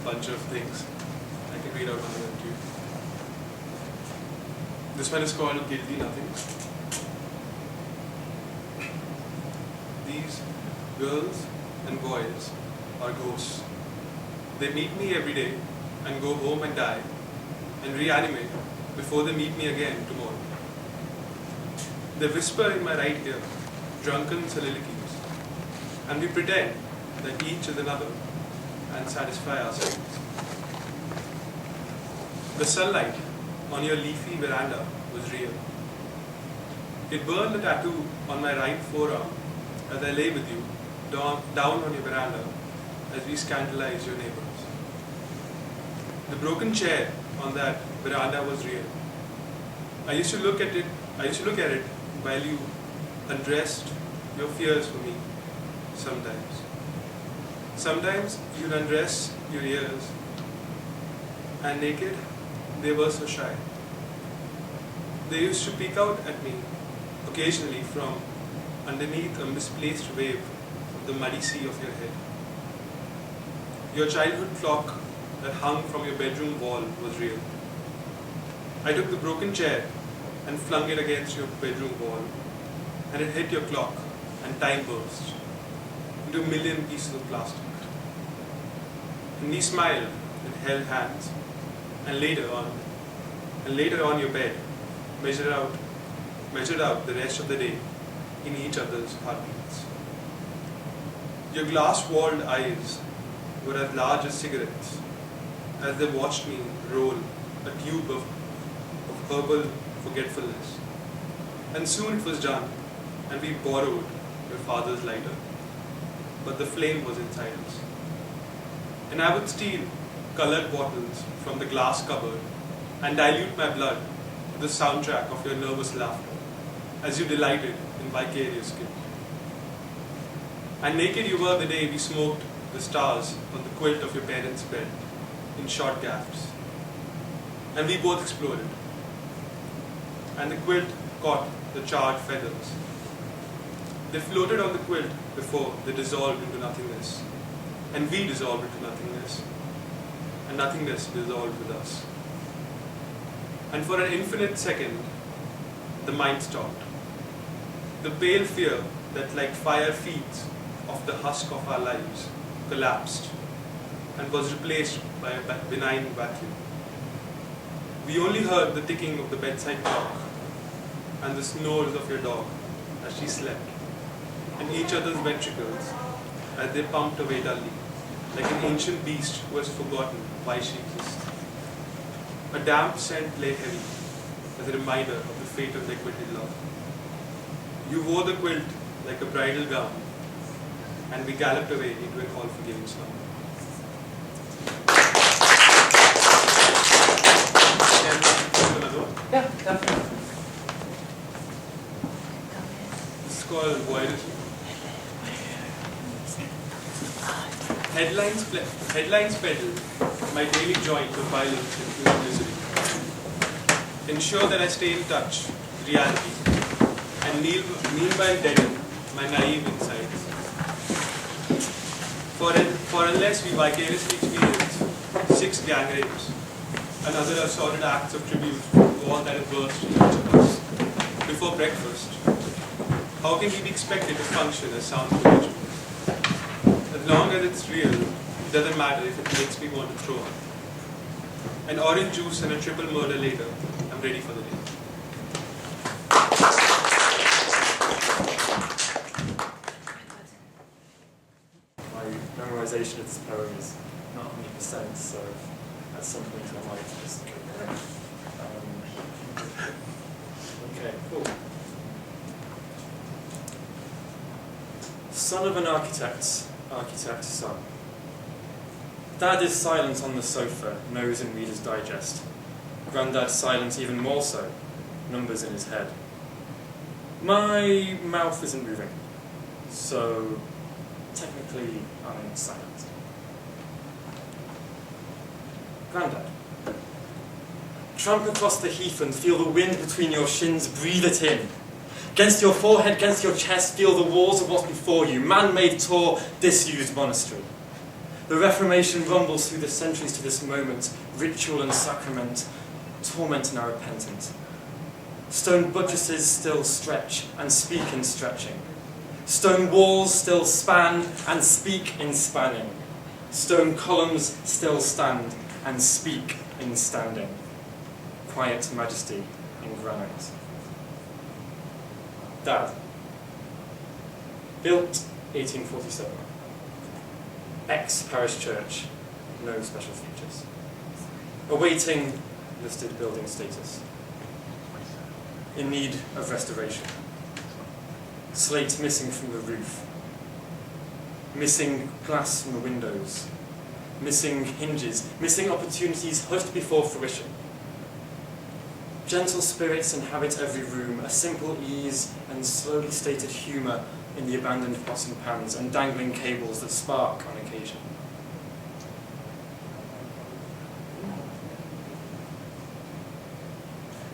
bunch of things. I can read out one of them to you. This one is called Guilty Nothing. These girls and boys are ghosts. They meet me every day and go home and die and reanimate before they meet me again tomorrow. They whisper in my right ear drunken soliloquies, and we pretend that each is another and satisfy ourselves. The sunlight on your leafy veranda was real. It burned a tattoo on my right forearm as I lay with you down on your veranda as we scandalized your neighbors. The broken chair on that veranda was real. I used to look at it while you undressed your fears for me sometimes. Sometimes you'd undress your ears, and naked they were so shy. They used to peek out at me occasionally from underneath a misplaced wave of the muddy sea of your head. Your childhood clock that hung from your bedroom wall was real. I took the broken chair and flung it against your bedroom wall, and it hit your clock, and time burst into a million pieces of plastic. And we smiled and held hands, and later on your bed measured out the rest of the day in each other's heartbeats. Your glass-walled eyes were as large as cigarettes as they watched me roll a tube of herbal forgetfulness. And soon it was done, and we borrowed your father's lighter, but the flame was inside us. And I would steal colored bottles from the glass cupboard and dilute my blood to the soundtrack of your nervous laughter as you delighted in vicarious guilt. And naked you were the day we smoked the stars on the quilt of your parents' bed in short gaps. And we both exploded. And the quilt caught the charred feathers. They floated on the quilt before they dissolved into nothingness. And we dissolved into nothingness. And nothingness dissolved with us. And for an infinite second, the mind stopped. The pale fear that like fire feeds off the husk of our lives collapsed and was replaced by a benign vacuum. We only heard the ticking of the bedside clock and the snores of your dog as she slept, and each other's ventricles as they pumped away dully, like an ancient beast who has forgotten why she exists. A damp scent lay heavy as a reminder of the fate of their quitted love. You wore the quilt like a bridal gown, and we galloped away into an all-forgiving slumber. Yeah, definitely. This is called voyeurism. Headlines peddle my daily joint of violence and human misery. Ensure that I stay in touch with reality and meanwhile deaden my naive insides. For unless we vicariously experience 6 gang rapes and other assorted acts of tribute to all that is burst in each of us before breakfast, how can we be expected to function as sound individuals? As long as it's real, it doesn't matter if it makes me want to throw up. An orange juice and a triple murder later, I'm ready for the day. My memorization of this poem is not 100%, so at some point I might just go there. Okay, cool. Son of an architect's son. Dad is silent on the sofa, nose in Reader's Digest. Granddad's silent even more so, numbers in his head. My mouth isn't moving, so technically I'm silent. Grandad. Tramp across the heath and feel the wind between your shins, breathe it in. Against your forehead, against your chest, feel the walls of what's before you, man-made tour, disused monastery. The Reformation rumbles through the centuries to this moment, ritual and sacrament, torment and are repentant. Stone buttresses still stretch and speak in stretching. Stone walls still span and speak in spanning. Stone columns still stand and speak in standing. Quiet majesty in granite. Dad. Built 1847. Ex-parish church. No special features. Awaiting listed building status. In need of restoration. Slate missing from the roof. Missing glass from the windows. Missing hinges. Missing opportunities hushed before fruition. Gentle spirits inhabit every room, a simple ease and slowly stated humour in the abandoned pots and pans and dangling cables that spark on occasion.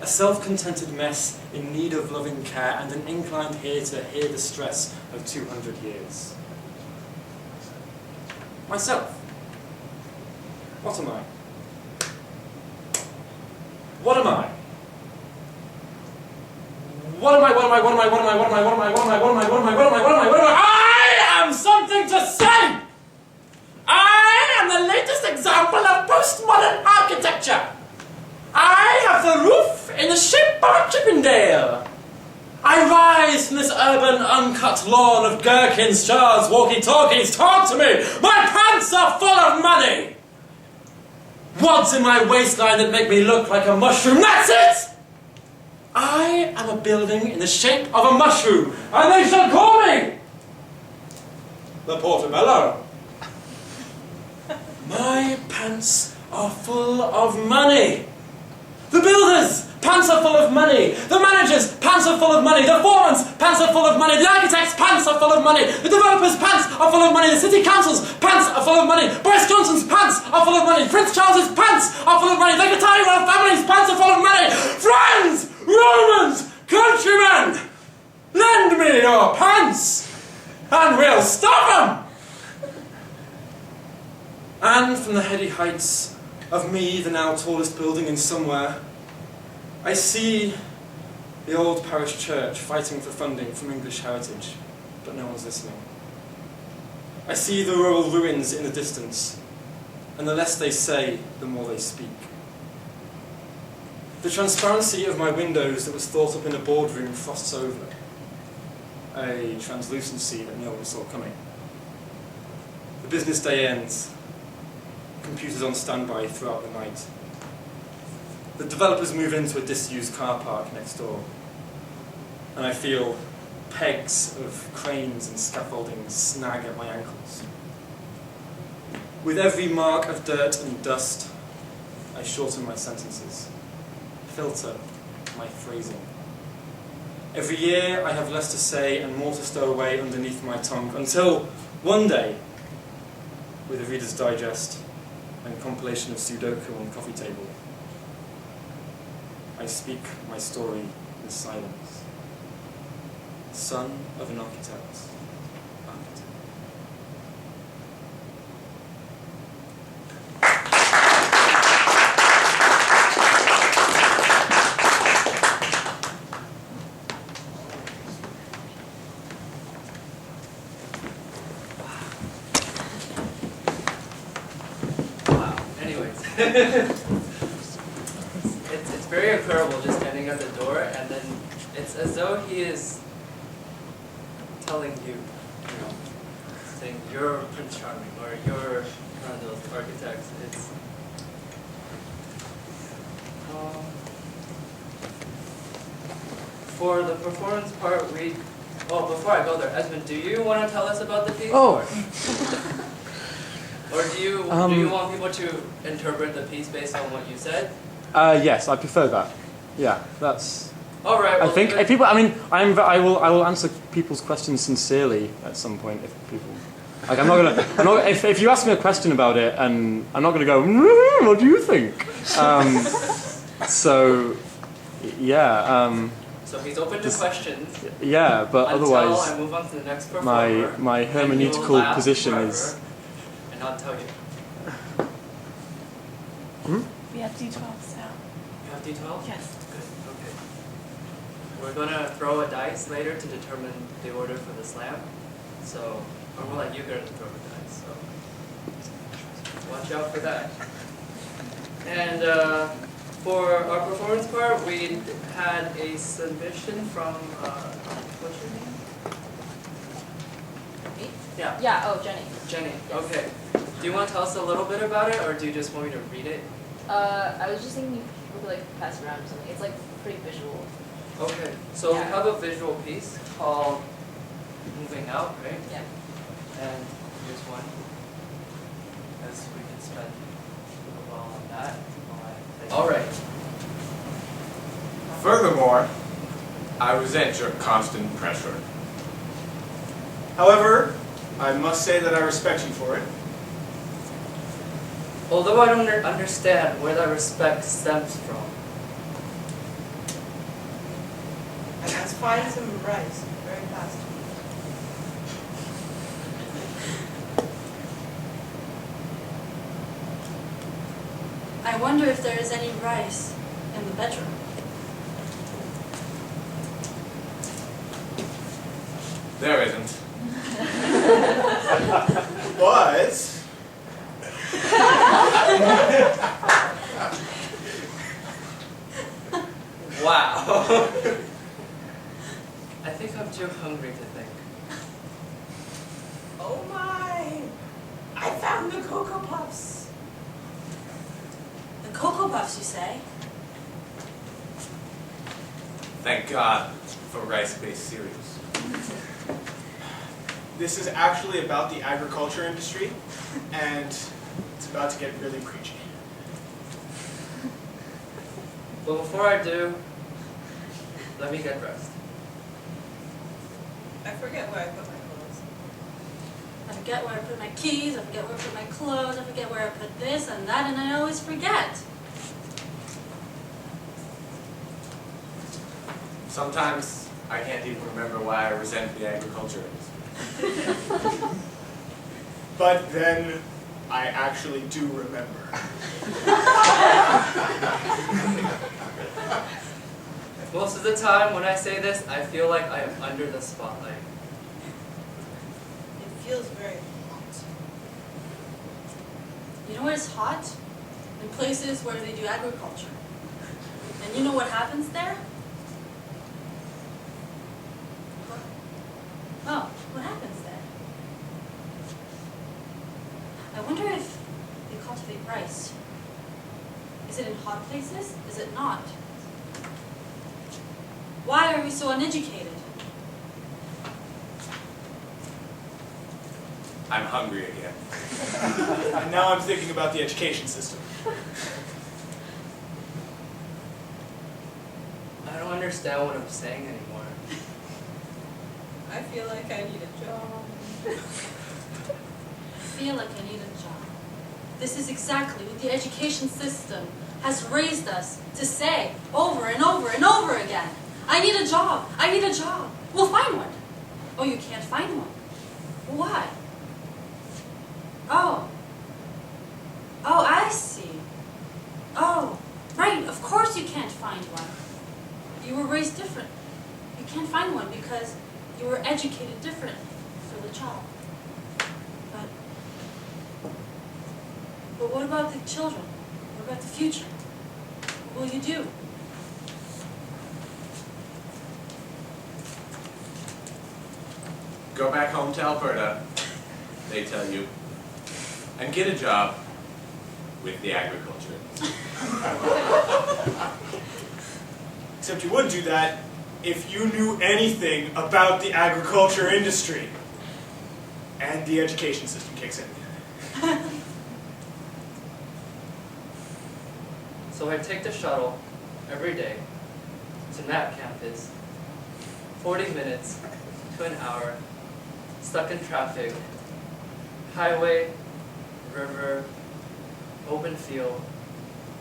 A self-contented mess in need of loving care and an inclined ear to hear the stress of 200 years. Myself. What am I? What am I? What am I? What am I? What am I? What am I? What am I? What am I? What am I? What am I? What am I? What am I? What am I? What am I? I am something to say! I am the latest example of postmodern architecture. I have the roof in the shape of a Chippendale. I rise from this urban, uncut lawn of gherkins, shards, walkie-talkies. Talk to me! My pants are full of money! Wads in my waistline that make me look like a mushroom. That's it! I am a building in the shape of a mushroom, and they shall call me the Portobello. My pants are full of money. The builders' pants are full of money. The managers' pants are full of money. The foreman's pants are full of money. The architect's pants are full of money. The developer's pants are full of money. The city council's pants are full of money. Boris Johnson's pants are full of money. Prince Charles's pants are full of money. The entire royal family's pants are full of money. Friends! Romans! Countrymen! Lend me your pants! And we'll stop them! And from the heady heights of me, the now tallest building in somewhere, I see the old parish church fighting for funding from English heritage, but no one's listening. I see the rural ruins in the distance, and the less they say, the more they speak. The transparency of my windows that was thought up in a boardroom frosts over, a translucency that no one saw coming. The business day ends. Computers on standby throughout the night. The developers move into a disused car park next door, and I feel pegs of cranes and scaffolding snag at my ankles. With every mark of dirt and dust, I shorten my sentences, filter my phrasing. Every year I have less to say and more to stow away underneath my tongue, until one day, with a Reader's Digest and compilation of Sudoku on the coffee table, I speak my story in silence. Son of an architect. Wow. Anyways. It's very incredible just standing at the door, and then it's as though he is telling you, you know, saying you're Prince Charming or you're one of those architects. It's for the performance part, well, before I go there, Esmond, do you want to tell us about the piece? Oh. Or do you want people to interpret the piece based on what you said? Yes, I prefer that. Yeah, that's. All right. Well, I think if people. I mean, I will answer people's questions sincerely at some point. If people, like, I'm not gonna. If you ask me a question about it, and I'm not gonna go. What do you think? So, yeah. So he's open to questions. Yeah, but until otherwise, I move on to the next performer, my hermeneutical position is. and I'll tell you. We have D12s now. You have D12? Yes. Good, okay. We're gonna throw a dice later to determine the order for the slam. So, or more like you're gonna throw the dice, so watch out for that. And for our performance part, we had a submission from, what's your name? Me? Yeah. Yeah, oh, Jenny. Jenny, Yes. okay. Do you want to tell us a little bit about it, or do you just want me to read it? I was just thinking we could like pass it around or something. It's like pretty visual. Okay, so we Yeah. have a visual piece called Moving Out, right? Yeah. And here's one, as we can spend a little while on that. All right. Furthermore, I resent your constant pressure. However, I must say that I respect you for it. Although I don't understand where that respect stems from. Let's find some rice very fast. I wonder if there is any rice in the bedroom. There isn't. But... Wow. I think I'm too hungry to think. Oh my! I found the Cocoa Puffs. The Cocoa Puffs, you say? Thank God for rice-based cereals. This is actually about the agriculture industry, and it's about to get really preachy. But before I do, let me get dressed. I forget where I put my clothes. I forget where I put my keys, I forget where I put my clothes, I forget where I put this and that, and I always forget. Sometimes I can't even remember why I resent the agriculture industry. But then I actually do remember. Most of the time when I say this, I feel like I am under the spotlight. It feels very hot. You know where it's hot? In places where they do agriculture. And you know what happens there? Oh, what happens there? I wonder if they cultivate rice. Is it in hot places? Is it not? Why are we so uneducated? I'm hungry again. And now I'm thinking about the education system. I don't understand what I'm saying anymore. I feel like I need a job. I feel like I need a job. This is exactly what the education system has raised us to say over and over and over again. I need a job. I need a job. We'll find one. Oh, you can't find one. Why? Oh. Oh, I see. Oh, right. Of course you can't find one. You were raised different. You can't find one because you were educated different for the job. But what about the children? What about the future? What will you do? Go back home to Alberta, they tell you, and get a job with the agriculture. Except you wouldn't do that if you knew anything about the agriculture industry. And the education system kicks in. So I take the shuttle every day to Nat campus, 40 minutes to an hour, stuck in traffic, highway, river, open field,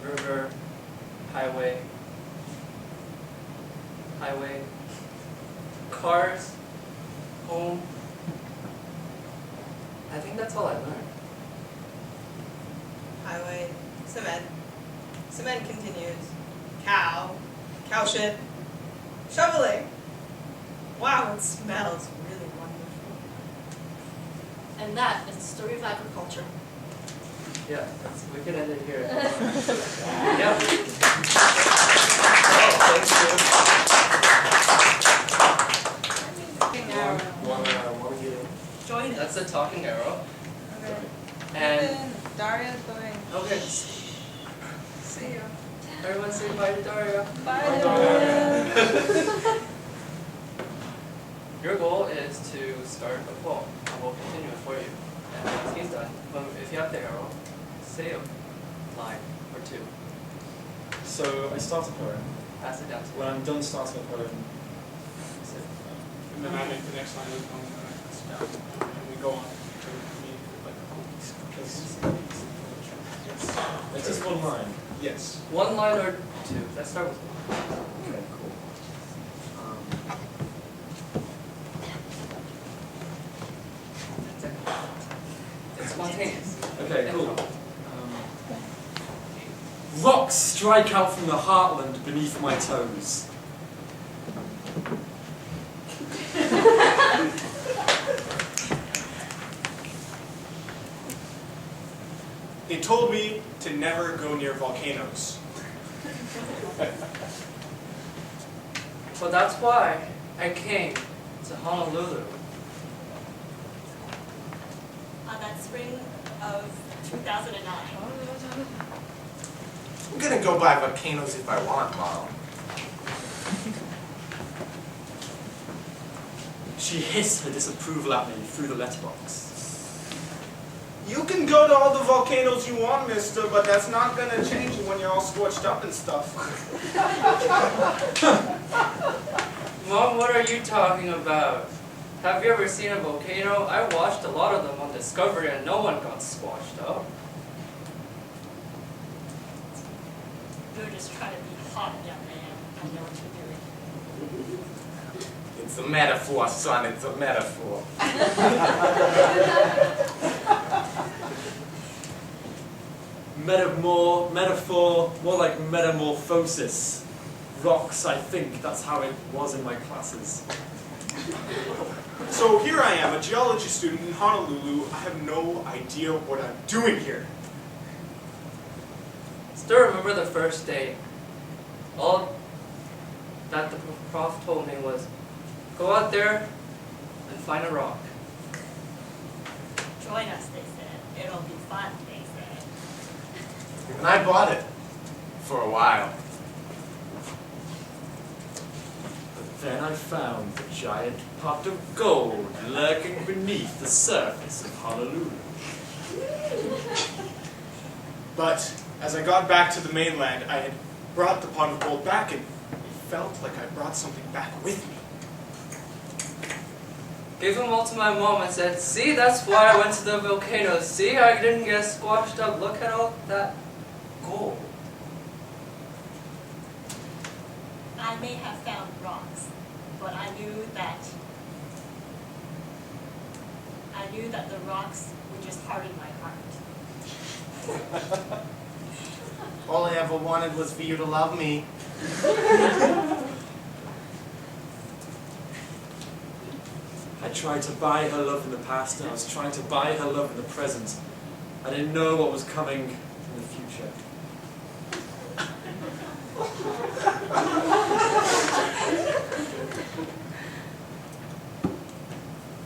river, highway, highway, cars, home. I think that's all I learned. highway. Cement. Cement continues. Cow. Cow shit. Shoveling. Wow, it smells really wonderful. And that is the story of agriculture. Yeah, we can end it here. Yep. Talking arrow. Wanna get in? Join us. That's the talking arrow. Okay. And Daria's going. okay, See you. everyone say bye to Daria. Bye. Your goal is to start a poem. I will continue it for you. And once he's done, if you have the arrow, say a line or two. So I start a poem. Pass it down to When I'm done starting a poem, And then I make the next line of the poem, and we go on to meet like it's just one line. yes. one line or two. Let's start with one. Okay, cool. It's spontaneous. Okay, cool. Rocks strike out from the heartland beneath my toes. They told me to never go near volcanoes. Well, that's why I came to Honolulu. On that spring of 2009. I'm gonna go by volcanoes if I want, Mom. She hissed her disapproval at me through the letterbox. You can go to all the volcanoes you want, mister, but that's not gonna change it when you're all scorched up and stuff. Mom, what are you talking about? Have you ever seen a volcano? I watched a lot of them on Discovery and no one got squashed up. You're just trying to be hot, young man. I know what you're doing. It's a metaphor, son, it's a metaphor. Metaphor, more like metamorphosis. Rocks, I think, that's how it was in my classes. So here I am, a geology student in Honolulu. I have no idea what I'm doing here. Still remember the first day. All that the prof told me was, go out there and find a rock. Join us, they said. It'll be fun, they said. And I bought it. For a while. But then I found the giant pot of gold lurking beneath the surface of Honolulu. But as I got back to the mainland, I had brought the pot of gold back, and it felt like I brought something back with me. Gave them all to my mom and said, see, that's why I went to the volcano. See, I didn't get squashed up. Look at all that gold. I may have found rocks, but I knew that the rocks would just harden my heart. All I ever wanted was for you to love me. I tried to buy her love in the past, and I was trying to buy her love in the present. I didn't know what was coming in the future.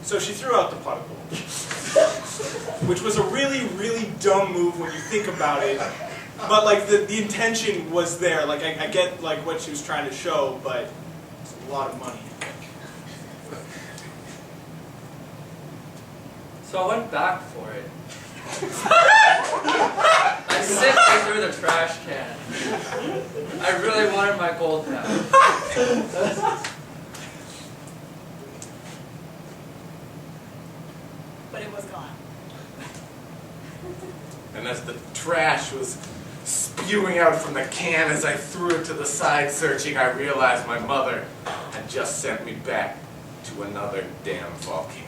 So she threw out the pot of gold. Which was a really, really dumb move when you think about it. But like the intention was there. Like I get like what she was trying to show, but it's a lot of money. So I went back for it. I sifted through the trash can. I really wanted my gold back. But it was gone. And as the trash was spewing out from the can as I threw it to the side searching, I realized my mother had just sent me back to another damn volcano.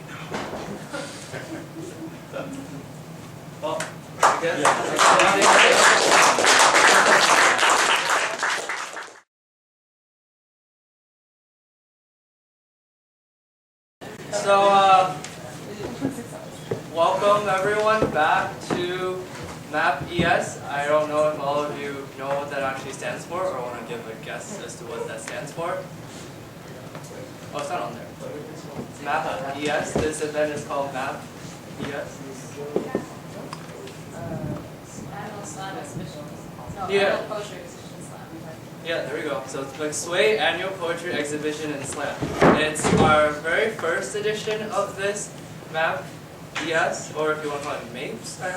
Well, I guess. welcome everyone back to Map ES. I don't know if all of you know what that actually stands for or want to give a guess as to what that stands for. Oh, it's not on there. Map ES. This event is called Map ES. Annual Slam Exhibition. No, Yeah. Annual Poetry Exhibition Slam. Yeah, there we go. So it's McSWAY Annual Poetry Exhibition and Slam. It's our very first edition of this Map ES, or if you want to call it MAPES. I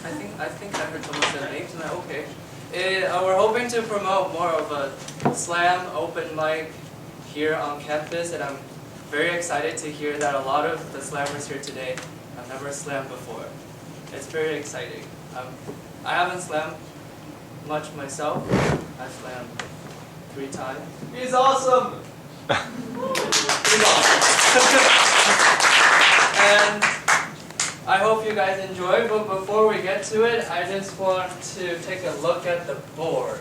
think I heard someone say MAPES, and okay. We're hoping to promote more of a slam open mic here on campus, and I'm very excited to hear that a lot of the slammers here today have never slammed before. It's very exciting. I haven't slammed much myself. I've slammed 3 times. He's awesome! He's awesome. And I hope you guys enjoy, but before we get to it, I just want to take a look at the board.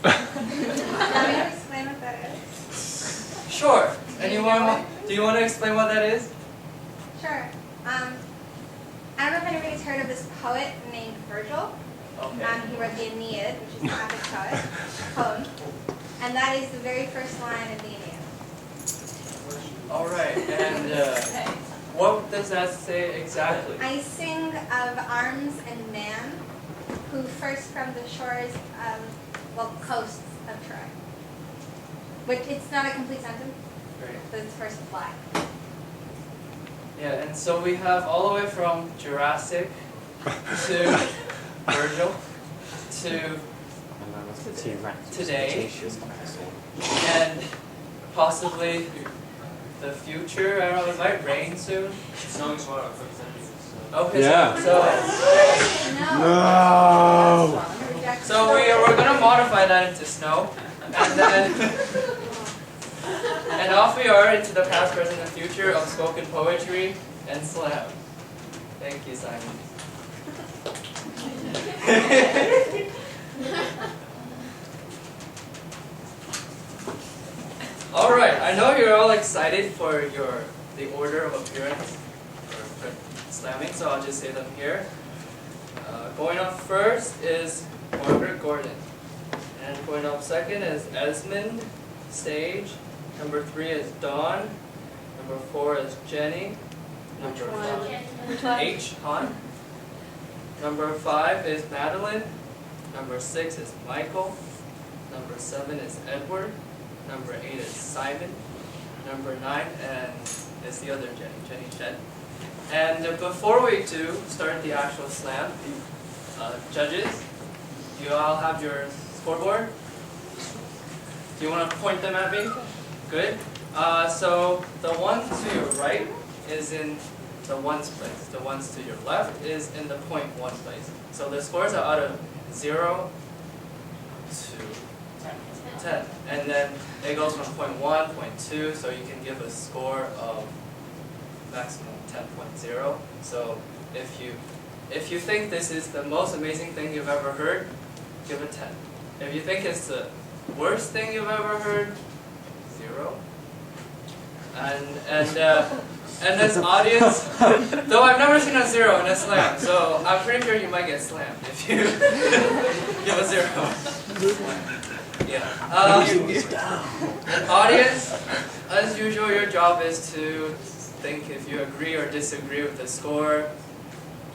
Can you explain what that is? Sure. Anyone? Do you want to explain what that is? Sure. I don't know if anybody's heard of this poet named Virgil. Okay. He wrote the Aeneid, which is an epic poem. And that is the very first line of the Aeneid. All right. And what does that say exactly? I sing of arms and man who first from the shores of, coasts of Troy. Which, it's not a complete sentence, Great. but it's first flag. Yeah, and so we have all the way from Jurassic to Virgil to today and possibly the future. I don't know, it might rain soon. Okay, Yeah. So we're gonna modify that into snow, and then and off we are into the past, present, and future of spoken poetry and slam. Thank you, Simon. All right, I know you're all excited for the order of appearance for slamming, so I'll just say them here. Going up first is Margaret Gordon, and going up second is Esmond Sage. Number 3 is Dawn. Number 4 is Jenny. Number 5 Han. Number 5 is Madeleine. Number 6 is Michael. Number 7 is Edward. Number 8 is Simon. Number 9 is the other Jenny Shen. And before we do start the actual slam, judges, you all have your scoreboard? Do you want to point them at me? Good. So the one to your right is in the ones place. The ones to your left is in the 0.1 place. So the scores are out of 0 to 10. And then it goes from 0.1, 0.2, so you can give a score of maximum 10.0. So if you think this is the most amazing thing you've ever heard, give it 10. If you think it's the worst thing you've ever heard, 0. And this audience, though I've never seen a 0 in a slam, so I'm pretty sure you might get slammed if you give a 0. Yeah. Audience, as usual, your job is to think if you agree or disagree with the score,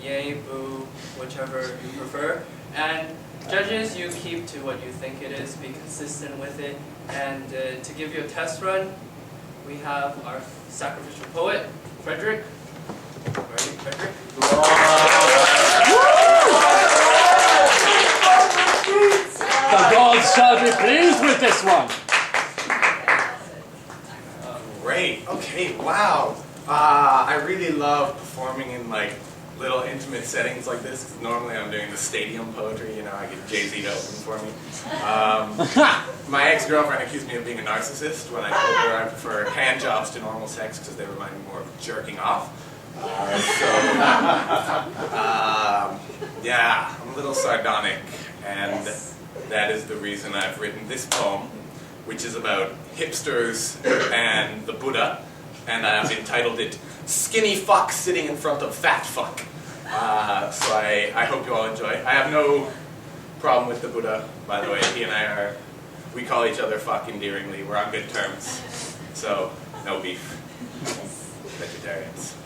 yay, boo, whichever you prefer. And judges, you keep to what you think it is, be consistent with it. And to give you a test run, we have our sacrificial poet, Frederick. Ready, Frederick? The gods shall be pleased with this one. Great. Okay. Wow. I really love performing in like little intimate settings like this. 'Cause normally I'm doing the stadium poetry. You know, I get Jay-Z to open for me. My ex-girlfriend accused me of being a narcissist when I told her I prefer hand jobs to normal sex because they remind me more of jerking off. Yeah, I'm a little sardonic, and that is the reason I've written this poem, which is about hipsters and the Buddha. and I've entitled it Skinny Fuck Sitting in Front of Fat Fuck. So I hope you all enjoy. I have no problem with the Buddha, by the way. He and I we call each other fuck endearingly. We're on good terms. So, no beef. Vegetarians.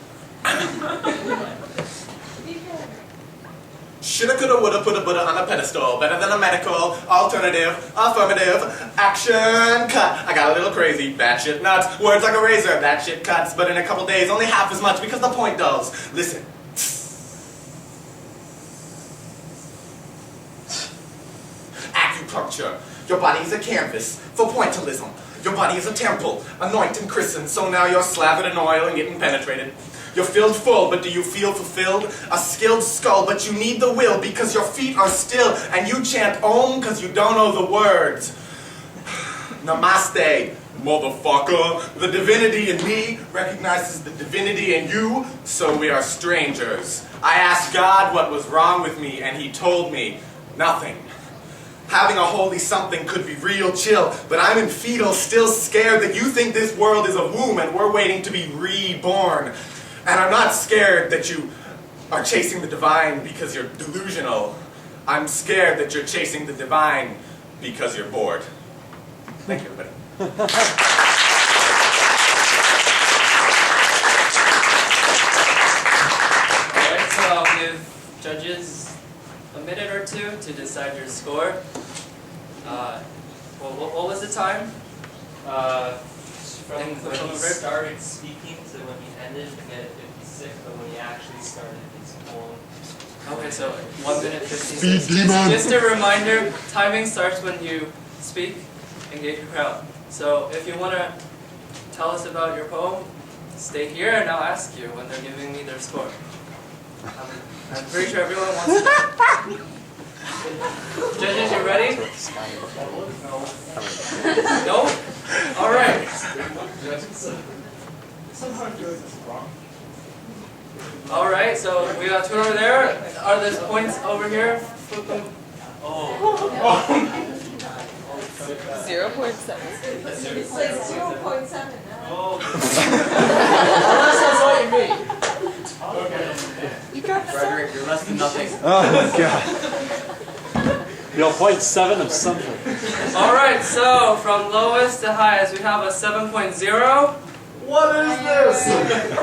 Shoulda, coulda, woulda, put a Buddha on a pedestal. Better than a medical, alternative, affirmative, action, cut. I got a little crazy, batshit nuts. Words like a razor, that shit cuts. But in a couple days, only half as much because the point dulls. Listen. Acupuncture. Your body is a canvas for pointillism. Your body is a temple, anoint and christened, so now you're slathered in oil and getting penetrated. You're filled full, but do you feel fulfilled? A skilled skull, but you need the will because your feet are still, and you chant Om because you don't know the words. Namaste, motherfucker. The divinity in me recognizes the divinity in you, so we are strangers. I asked God what was wrong with me, and he told me nothing. Having a holy something could be real chill, but I'm in fetal, still scared that you think this world is a womb and we're waiting to be reborn. And I'm not scared that you are chasing the divine because you're delusional. I'm scared that you're chasing the divine because you're bored. Thank you, everybody. Alright, so I'll give judges a minute or two to decide your score. What was the time? From when he started speaking to when he ended, he had 56, but when he actually started his poem. Okay, so 1 minute 15 seconds. Just a reminder, timing starts when you speak, engage the crowd. So if you want to tell us about your poem, stay here and I'll ask you when they're giving me their score. I'm pretty sure everyone wants to. Judges, you ready? No? Alright. Alright, so we got two over there. Are there points over here? Oh. 0.7. It says 0.7. Oh. Unless that's what you mean. You got Frederick, you're less than nothing. Oh, God. You're 0.7 of something. Alright, so from lowest to highest, we have a 7.0. What is this?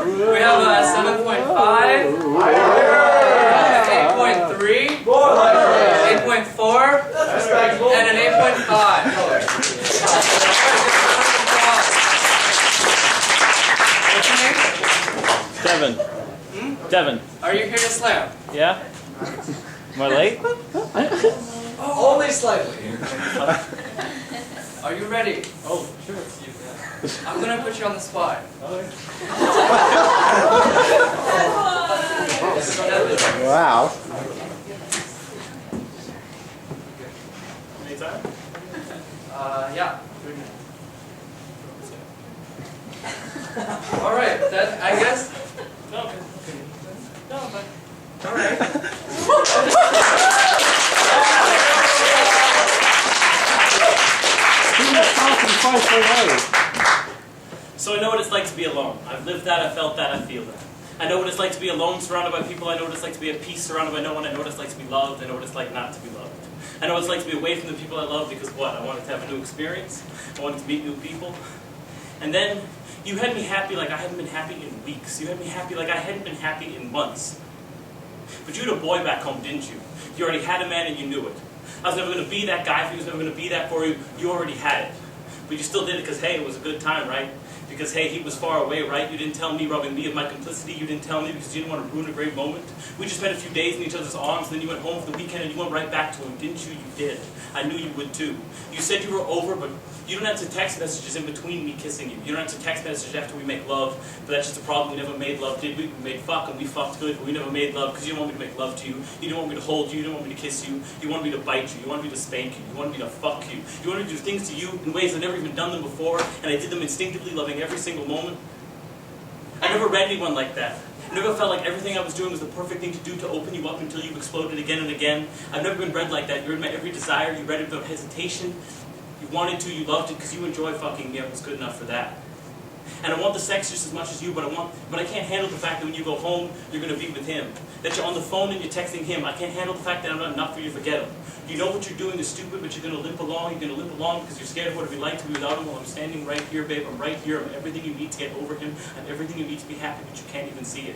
We have a 7.5. 8.3. 8.4. And an 8.5. What's your name? Devon. Devon. Are you here to slam? Yeah? Am I late? Only slightly. Are you ready? Oh, sure. I'm gonna put you on the spot. Wow. Anytime? Yeah. All right. Then I guess. Okay. No, but. All right. So I know what it's like to be alone. I've lived that, I felt that, I feel that. I know what it's like to be alone, surrounded by people. I know what it's like to be at peace, surrounded by no one. I know what it's like to be loved. I know what it's like not to be loved. I know what it's like to be away from the people I love because what? I wanted to have a new experience. I wanted to meet new people. And then you had me happy like I hadn't been happy in weeks. You had me happy like I hadn't been happy in months. But you had a boy back home, didn't you? You already had a man and you knew it. I was never going to be that guy for you. I was never going to be that for you. You already had it. But you still did it because, hey, it was a good time, right? Because, hey, he was far away, right? You didn't tell me, robbing me of my complicity. You didn't tell me because you didn't want to ruin a great moment. We just spent a few days in each other's arms, and then you went home for the weekend and you went right back to him, didn't you? You did. I knew you would too. You said you were over, but you don't answer text messages in between me kissing you. You don't answer text messages after we make love, but that's just a problem. We never made love, did we? We made fuck and we fucked good, but we never made love because you didn't want me to make love to you. You didn't want me to hold you. You didn't want me to kiss you. You wanted me to bite you. You wanted me to spank you. You wanted me to fuck you. You wanted me to do things to you in ways I've never even done them before, and I did them instinctively, loving every single moment. I never read anyone like that. I never felt like everything I was doing was the perfect thing to do to open you up until you exploded again and again. I've never been read like that. You read my every desire. You read it without hesitation. You wanted to. You loved it because you enjoy fucking me. It was good enough for that. And I want the sex just as much as you, but I can't handle the fact that when you go home, you're going to be with him. That you're on the phone and you're texting him. I can't handle the fact that I'm not enough for you to forget him. You know what you're doing is stupid, but you're going to limp along. You're going to limp along because you're scared of what it'd be like to be without him. Well, I'm standing right here, babe. I'm right here. I'm everything you need to get over him. I'm everything you need to be happy, but you can't even see it.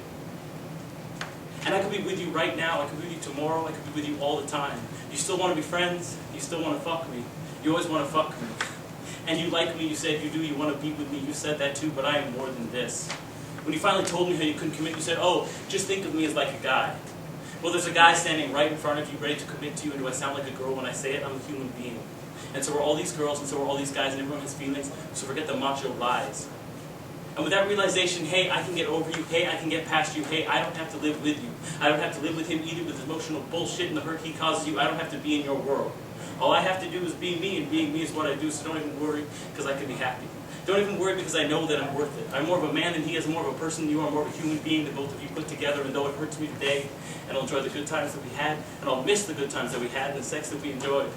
And I could be with you right now. I could be with you tomorrow. I could be with you all the time. You still want to be friends. You still want to fuck me. You always want to fuck me. And you like me. You said you do. You want to be with me. You said that too, but I am more than this. When you finally told me how you couldn't commit, you said, oh, just think of me as like a guy. Well, there's a guy standing right in front of you, ready to commit to you, and do I sound like a girl when I say it? I'm a human being. And so are all these girls, and so are all these guys, and everyone has feelings, so forget the macho lies. And with that realization, hey, I can get over you, hey, I can get past you, hey, I don't have to live with you. I don't have to live with him either with his emotional bullshit and the hurt he causes you. I don't have to be in your world. All I have to do is be me, and being me is what I do, so don't even worry, because I can be happy. Don't even worry because I know that I'm worth it. I'm more of a man than he is, more of a person than you are, more of a human being than both of you put together. And though it hurts me today, and I'll enjoy the good times that we had, and I'll miss the good times that we had and the sex that we enjoyed,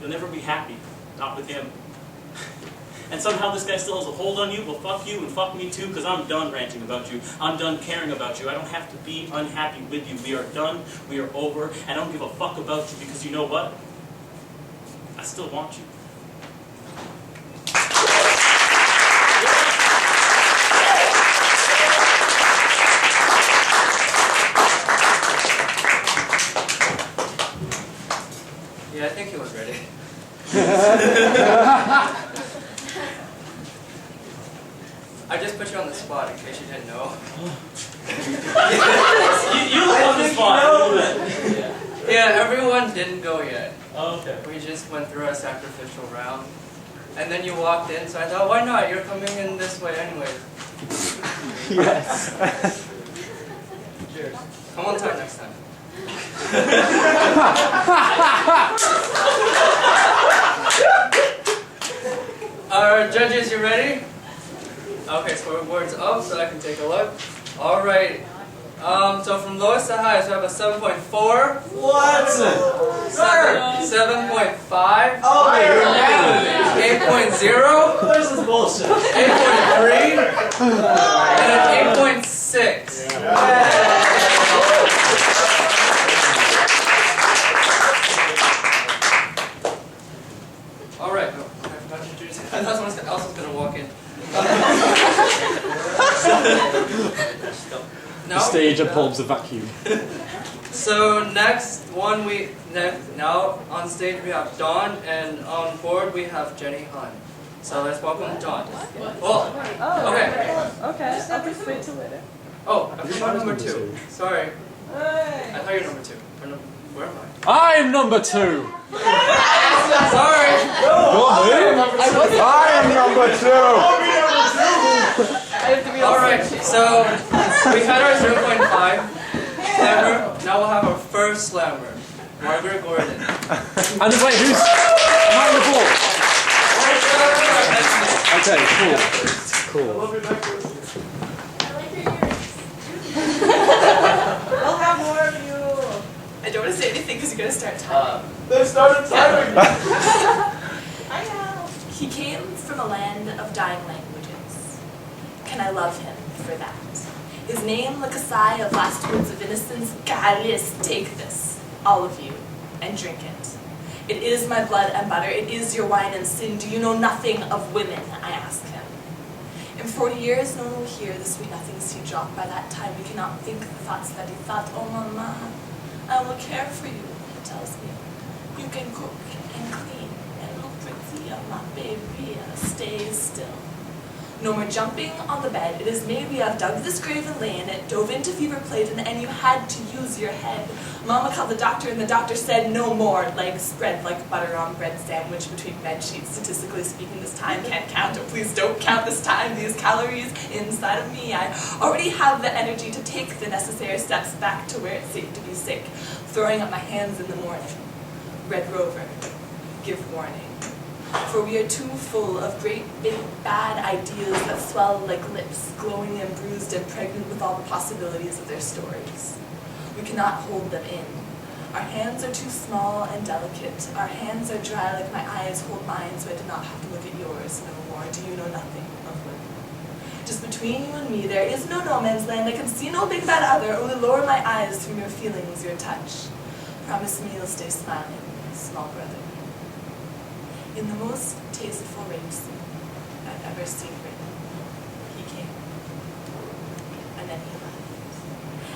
you'll never be happy, not with him. And somehow this guy still has a hold on you. Well, fuck you and fuck me too, because I'm done ranting about you. I'm done caring about you. I don't have to be unhappy with you. We are done. We are over. And I don't give a fuck about you because you know what? I still want you. Yeah, I think he was ready. I just put you on the spot in case you didn't know. you look on the spot. Yeah, everyone didn't go yet. Oh, okay. We just went through a sacrificial round. And then you walked in, so I thought, why not? You're coming in this way anyway. Yes. Cheers. Come on time next time. Our judges, you ready? Okay, scoreboard's up so I can take a look. Alright. So from lowest to highest, we have a 7.4. What? 7.5. Oh, 8.0. This is bullshit. 8.3. And an 8.6. Alright. Oh, I forgot to introduce you. I thought someone else was going to walk in. The stage upholds a vacuum. So now on stage we have Dawn, and on board we have Jenny Han. So let's welcome Dawn. Oh, okay. Okay, I'll just wait till later. Oh, I forgot number 2. Sorry. I thought you were number 2. Where am I? I'm number 2. Sorry. I am number 2. Alright, so we had our 0.5 slammer. Now we'll have our first slammer, Margaret Gordon. And wait, who's behind the ball? Okay, cool. I like your ears. We'll have more of you. I don't want to say anything because you're going to start talking. They started timing. I know. He came from a land of dying languages. Can I love him for that? His name, like a sigh of last words of innocence, Gallus, take this, all of you, and drink it. It is my blood and butter, it is your wine and sin. Do you know nothing of women? I ask him. In 40 years, no one will hear the sweet nothings he dropped. By that time, we cannot think the thoughts that he thought. Oh, mama, I will care for you, he tells me. You can cook and clean and look pretty, my baby, stay still. No more jumping on the bed. It is made we have dug this grave and lay in it, dove into fever plated, and you had to use your head. Mama called the doctor, and the doctor said no more. Legs spread like butter on bread sandwich between bed sheets. Statistically speaking, this time can't count. Oh, please don't count this time. These calories inside of me. I already have the energy to take the necessary steps back to where it's safe to be sick. Throwing up my hands in the morning. Red Rover, give warning. For we are too full of great, big, bad ideas that swell like lips, glowing and bruised and pregnant with all the possibilities of their stories. We cannot hold them in. Our hands are too small and delicate. Our hands are dry like my eyes hold mine, so I do not have to look at yours no more. Do you know nothing of women? Just between you and me, there is no man's land. I can see no big bad other, only lower my eyes from your feelings, your touch. Promise me you'll stay smiling, small brother. In the most tasteful rain scene I've ever seen written, he came. And then he left.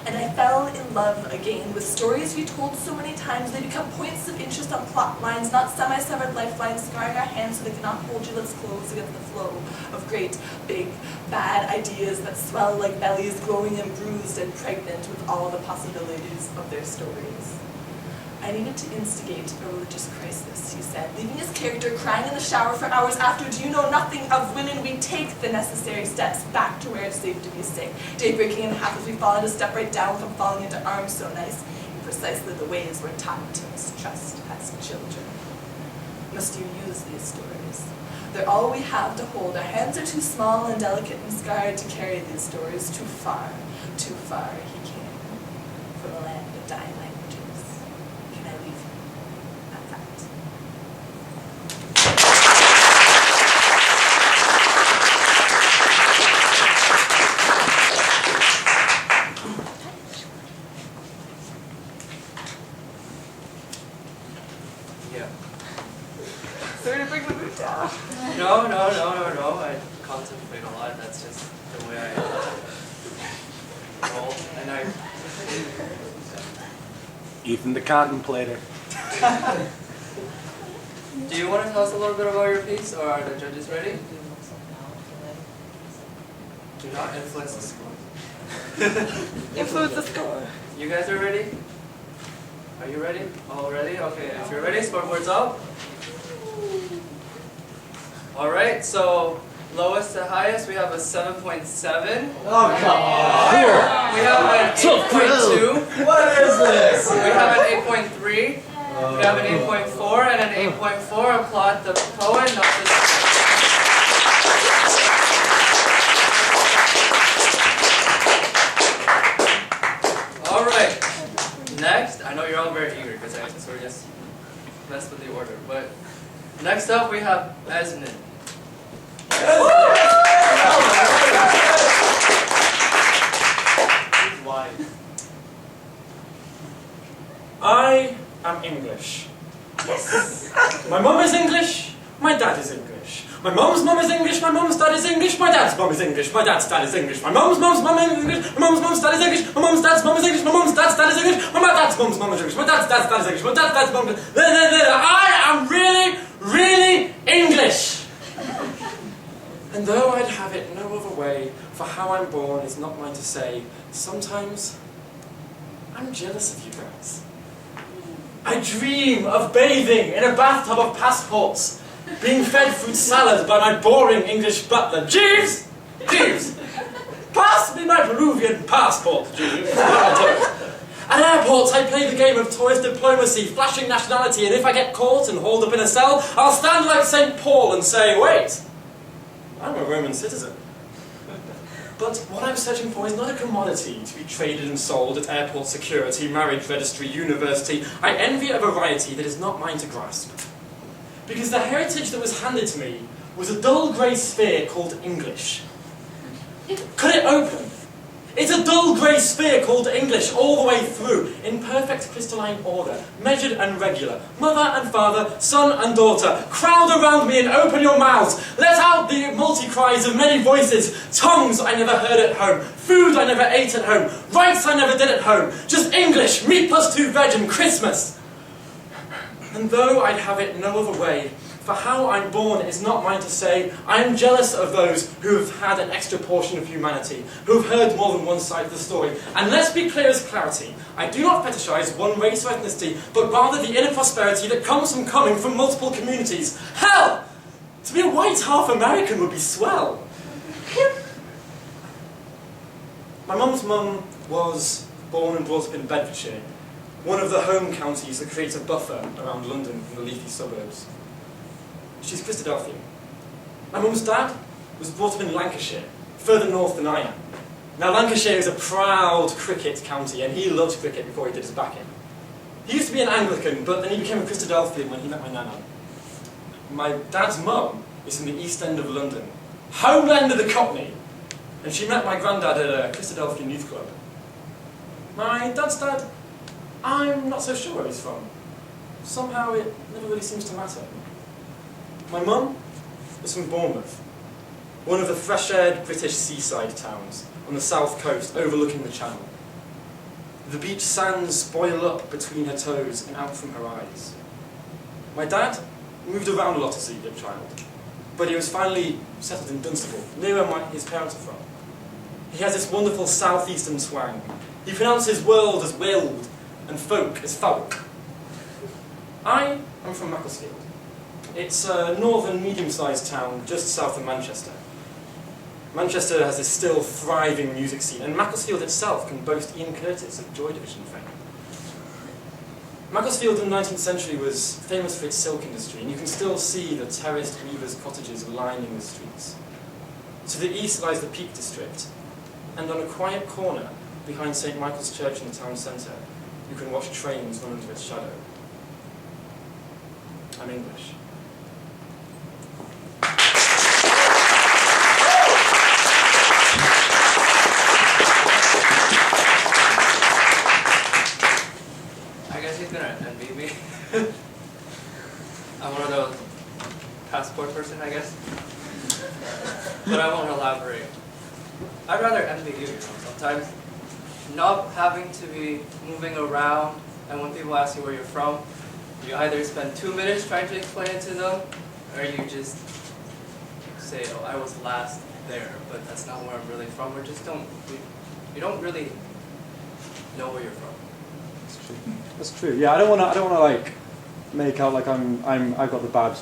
And I fell in love again with stories we told so many times. They become points of interest on plot lines, not semi-severed lifelines scarring our hands so they cannot hold your lips closed against the flow of great, big, bad ideas that swell like bellies glowing and bruised and pregnant with all the possibilities of their stories. I needed to instigate a religious crisis, he said, leaving his character crying in the shower for hours after. Do you know nothing of women? We take the necessary steps back to where it's safe to be sick. Day breaking in half as we fall into step right down, come falling into arms so nice, in precisely the ways we're taught to mistrust as children. Must you use these stories? They're all we have to hold. Our hands are too small and delicate and scarred to carry these stories. Too far he came from a land of dying languages. Can I leave him at that? Yeah. Sorry to bring the mood down. No. I contemplate a lot. That's just the way I roll. And I. Ethan the contemplator. Do you want to tell us a little bit about your piece, or are the judges ready? Do not influence the score. Influence the score. You guys are ready? Are you ready? All ready? Okay, if you're ready, scoreboard's up. Alright, so lowest to highest, we have a 7.7. Oh, come on. We have an 8.2. What is this? We have an 8.3. We have an 8.4 and an 8.4. Applaud the poet, not the... Alright, next, I know you're all very eager because I sort of just messed with the order, but next up we have Esmond. I am English. My mum is English, my dad is English. My mum's mum is English, my mum's dad is English, my dad's mum is English, my dad's dad is English. My mum's mum is English, my mum's dad is English, my mum's dad's mum is English, my mum's dad's dad is English, my dad's mum's mum is English, my dad's dad is English, my dad's mum is... I am really, really English! And though I'd have it no other way, for how I'm born is not mine to say, sometimes I'm jealous of you guys. I dream of bathing in a bathtub of passports, being fed fruit salad by my boring English butler. Jeeves! Jeeves! Pass me my Peruvian passport, Jeeves. At airports, I play the game of tourist diplomacy, flashing nationality, and if I get caught and hauled up in a cell, I'll stand like St. Paul and say, wait, I'm a Roman citizen. But what I'm searching for is not a commodity to be traded and sold at airport security, marriage registry, university. I envy a variety that is not mine to grasp. Because the heritage that was handed to me was a dull grey sphere called English. Could it open? It's a dull grey sphere called English all the way through, in perfect crystalline order, measured and regular. Mother and father, son and daughter, crowd around me and open your mouths. Let out the multi-cries of many voices. Tongues I never heard at home. Food I never ate at home. Rights I never did at home. Just English, meat plus 2 veg and Christmas. And though I'd have it no other way, for how I'm born is not mine to say, I am jealous of those who have had an extra portion of humanity, who have heard more than one side of the story. And let's be clear as clarity, I do not fetishize one race or ethnicity, but rather the inner prosperity that comes from coming from multiple communities. Hell! To be a white half American would be swell. My mum's mum was born and brought up in Bedfordshire, one of the home counties that creates a buffer around London from the leafy suburbs. She's Christadelphian. My mum's dad was brought up in Lancashire, further north than I am. Now Lancashire is a proud cricket county, and he loved cricket before he did his backing. He used to be an Anglican, but then he became a Christadelphian when he met my nana. My dad's mum is from the East End of London, homeland of the Cockney. and she met my granddad at a Christadelphian youth club. My dad's dad, I'm not so sure where he's from. Somehow it never really seems to matter. My mum was from Bournemouth, one of the fresh-aired British seaside towns on the south coast overlooking the Channel. The beach sands boil up between her toes and out from her eyes. My dad moved around a lot as a young child, but he was finally settled in Dunstable, near where his parents are from. He has this wonderful southeastern twang. He pronounces world as willed and folk as folk. I am from Macclesfield. It's a northern medium-sized town just south of Manchester. Manchester has this still thriving music scene, and Macclesfield itself can boast Ian Curtis of Joy Division fame. Macclesfield in the 19th century was famous for its silk industry, and you can still see the terraced weavers' cottages lining the streets. To the east lies the Peak District, and on a quiet corner behind St. Michael's Church in the town centre, you can watch trains run under its shadow. I'm English. I guess he's gonna envy me. I'm one of those passport person, I guess. But I won't elaborate. I'd rather envy you, sometimes. Not having to be moving around, and when people ask you where you're from, you either spend 2 minutes trying to explain it to them, or you just say, oh, I was last there, but that's not where I'm really from, or just don't, you don't really know where you're from. That's true. That's true. Yeah, I don't wanna like make out like I've got the bad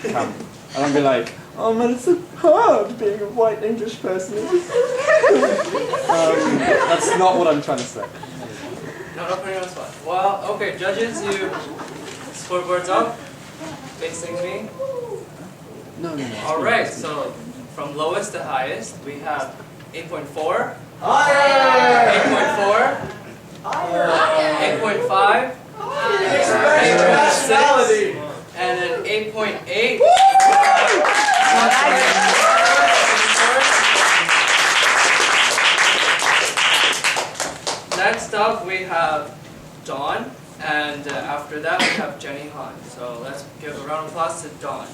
camp. I don't be like, oh man, it's so hard being a white English person. That's not what I'm trying to say. No, not putting you on the spot. Well, okay, judges, you scoreboards up, facing me. No. Alright, so from lowest to highest, we have 8.4, 8.4, 8.5, 8.6, and then 8.8. Next up, we have Dawn, and after that, we have Jenny Han. So let's give a round of applause to Dawn.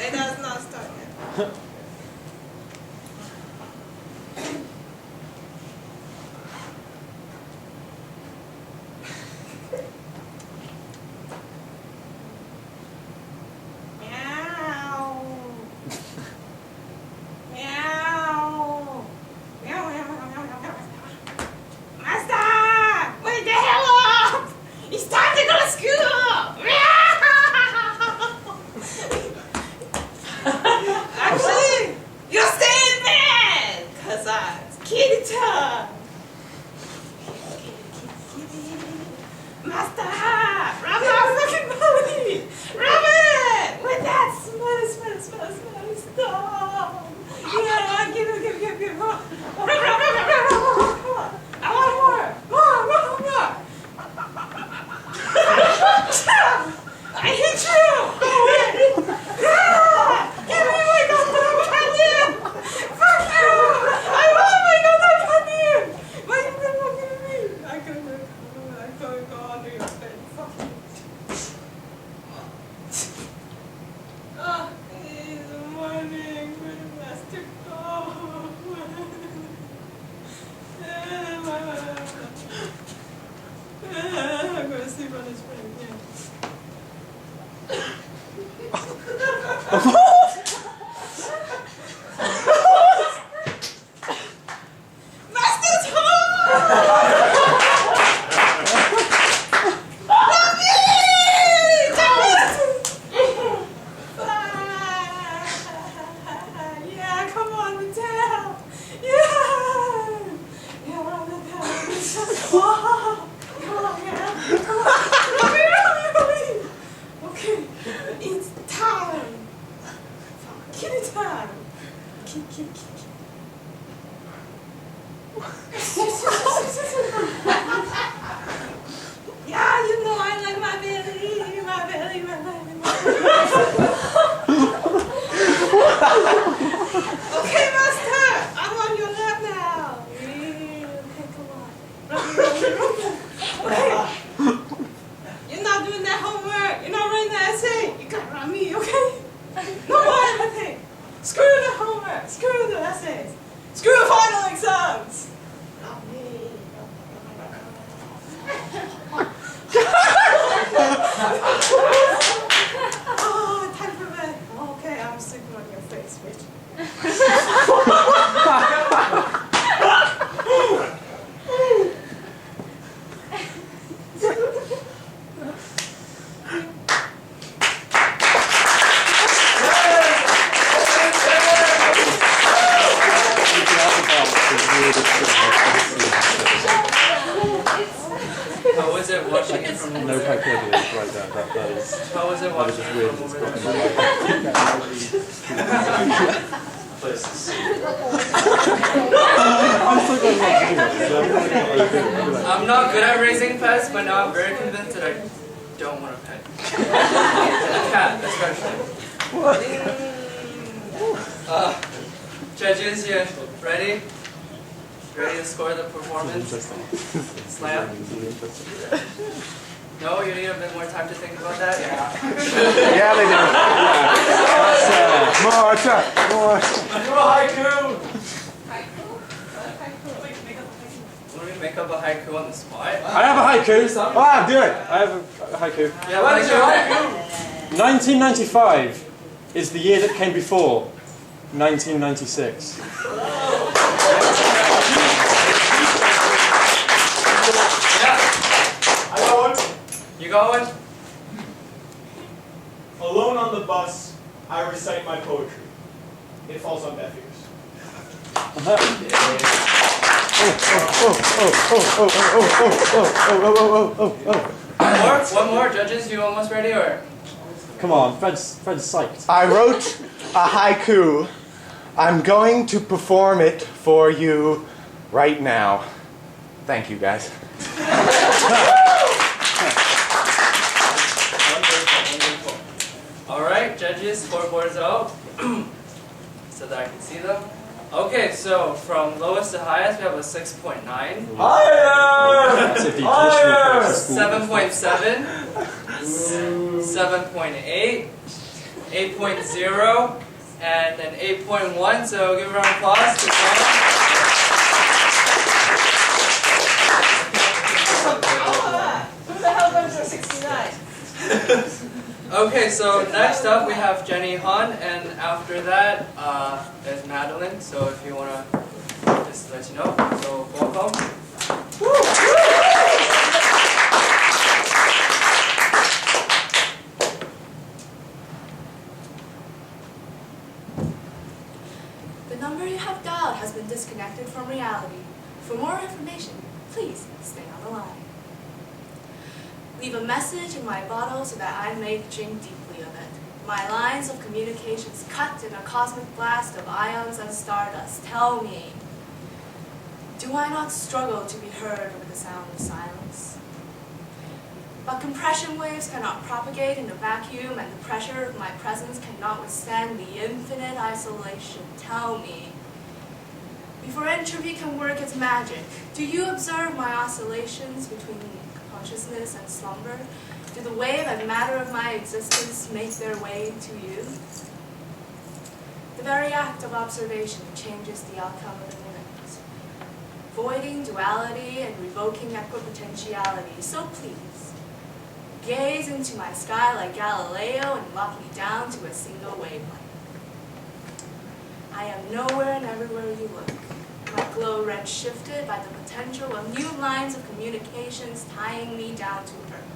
It has not started yet. How was it I was watching just it weird. from over there? I'm not good at raising pets, but now I'm very convinced that I don't want a pet. A cat, especially. Judges, you ready? Ready to score the performance? Slam? No, you need a bit more time to think about that? Yeah. Yeah, they do. More time. More. Do a haiku! Want me to make up a haiku on the spot? I have a haiku. Ah, do it. I have a haiku. Yeah, what is your haiku? 1995 is the year that came before 1996. I got one. You got one? Alone on the bus, I recite my poetry. It falls on deaf ears. One more, judges, you almost ready or? Come on, Fred's psyched. I wrote a haiku. I'm going to perform it for you right now. Thank you, guys. Wonderful. Alright, judges, scoreboards out. So that I can see them. Okay, so from lowest to highest, we have a 6.9. Higher! That's a decommissioned 7.7, 7.8, 8.0, and then 8.1. So give a round of applause to Cody. Who the hell goes to 69? Okay, so next up we have Jenny Han, and after that is Madeleine. So if you want to just let you know. So welcome. The number you have dialed has been disconnected from reality. For more information, please stay on the line. Leave a message in my bottle so that I may drink deeply of it. My lines of communications cut in a cosmic blast of ions and stardust. Tell me, do I not struggle to be heard over the sound of silence? But compression waves cannot propagate in a vacuum, and the pressure of my presence cannot withstand the infinite isolation. Tell me, before entropy can work its magic, do you observe my oscillations between consciousness and slumber? Do the wave and matter of my existence make their way to you? The very act of observation changes the outcome of the minute, voiding duality and revoking equipotentiality. So please, gaze into my sky like Galileo and lock me down to a single wavelength. I am nowhere and everywhere you look. My glow red shifted by the potential of new lines of communications tying me down to earth.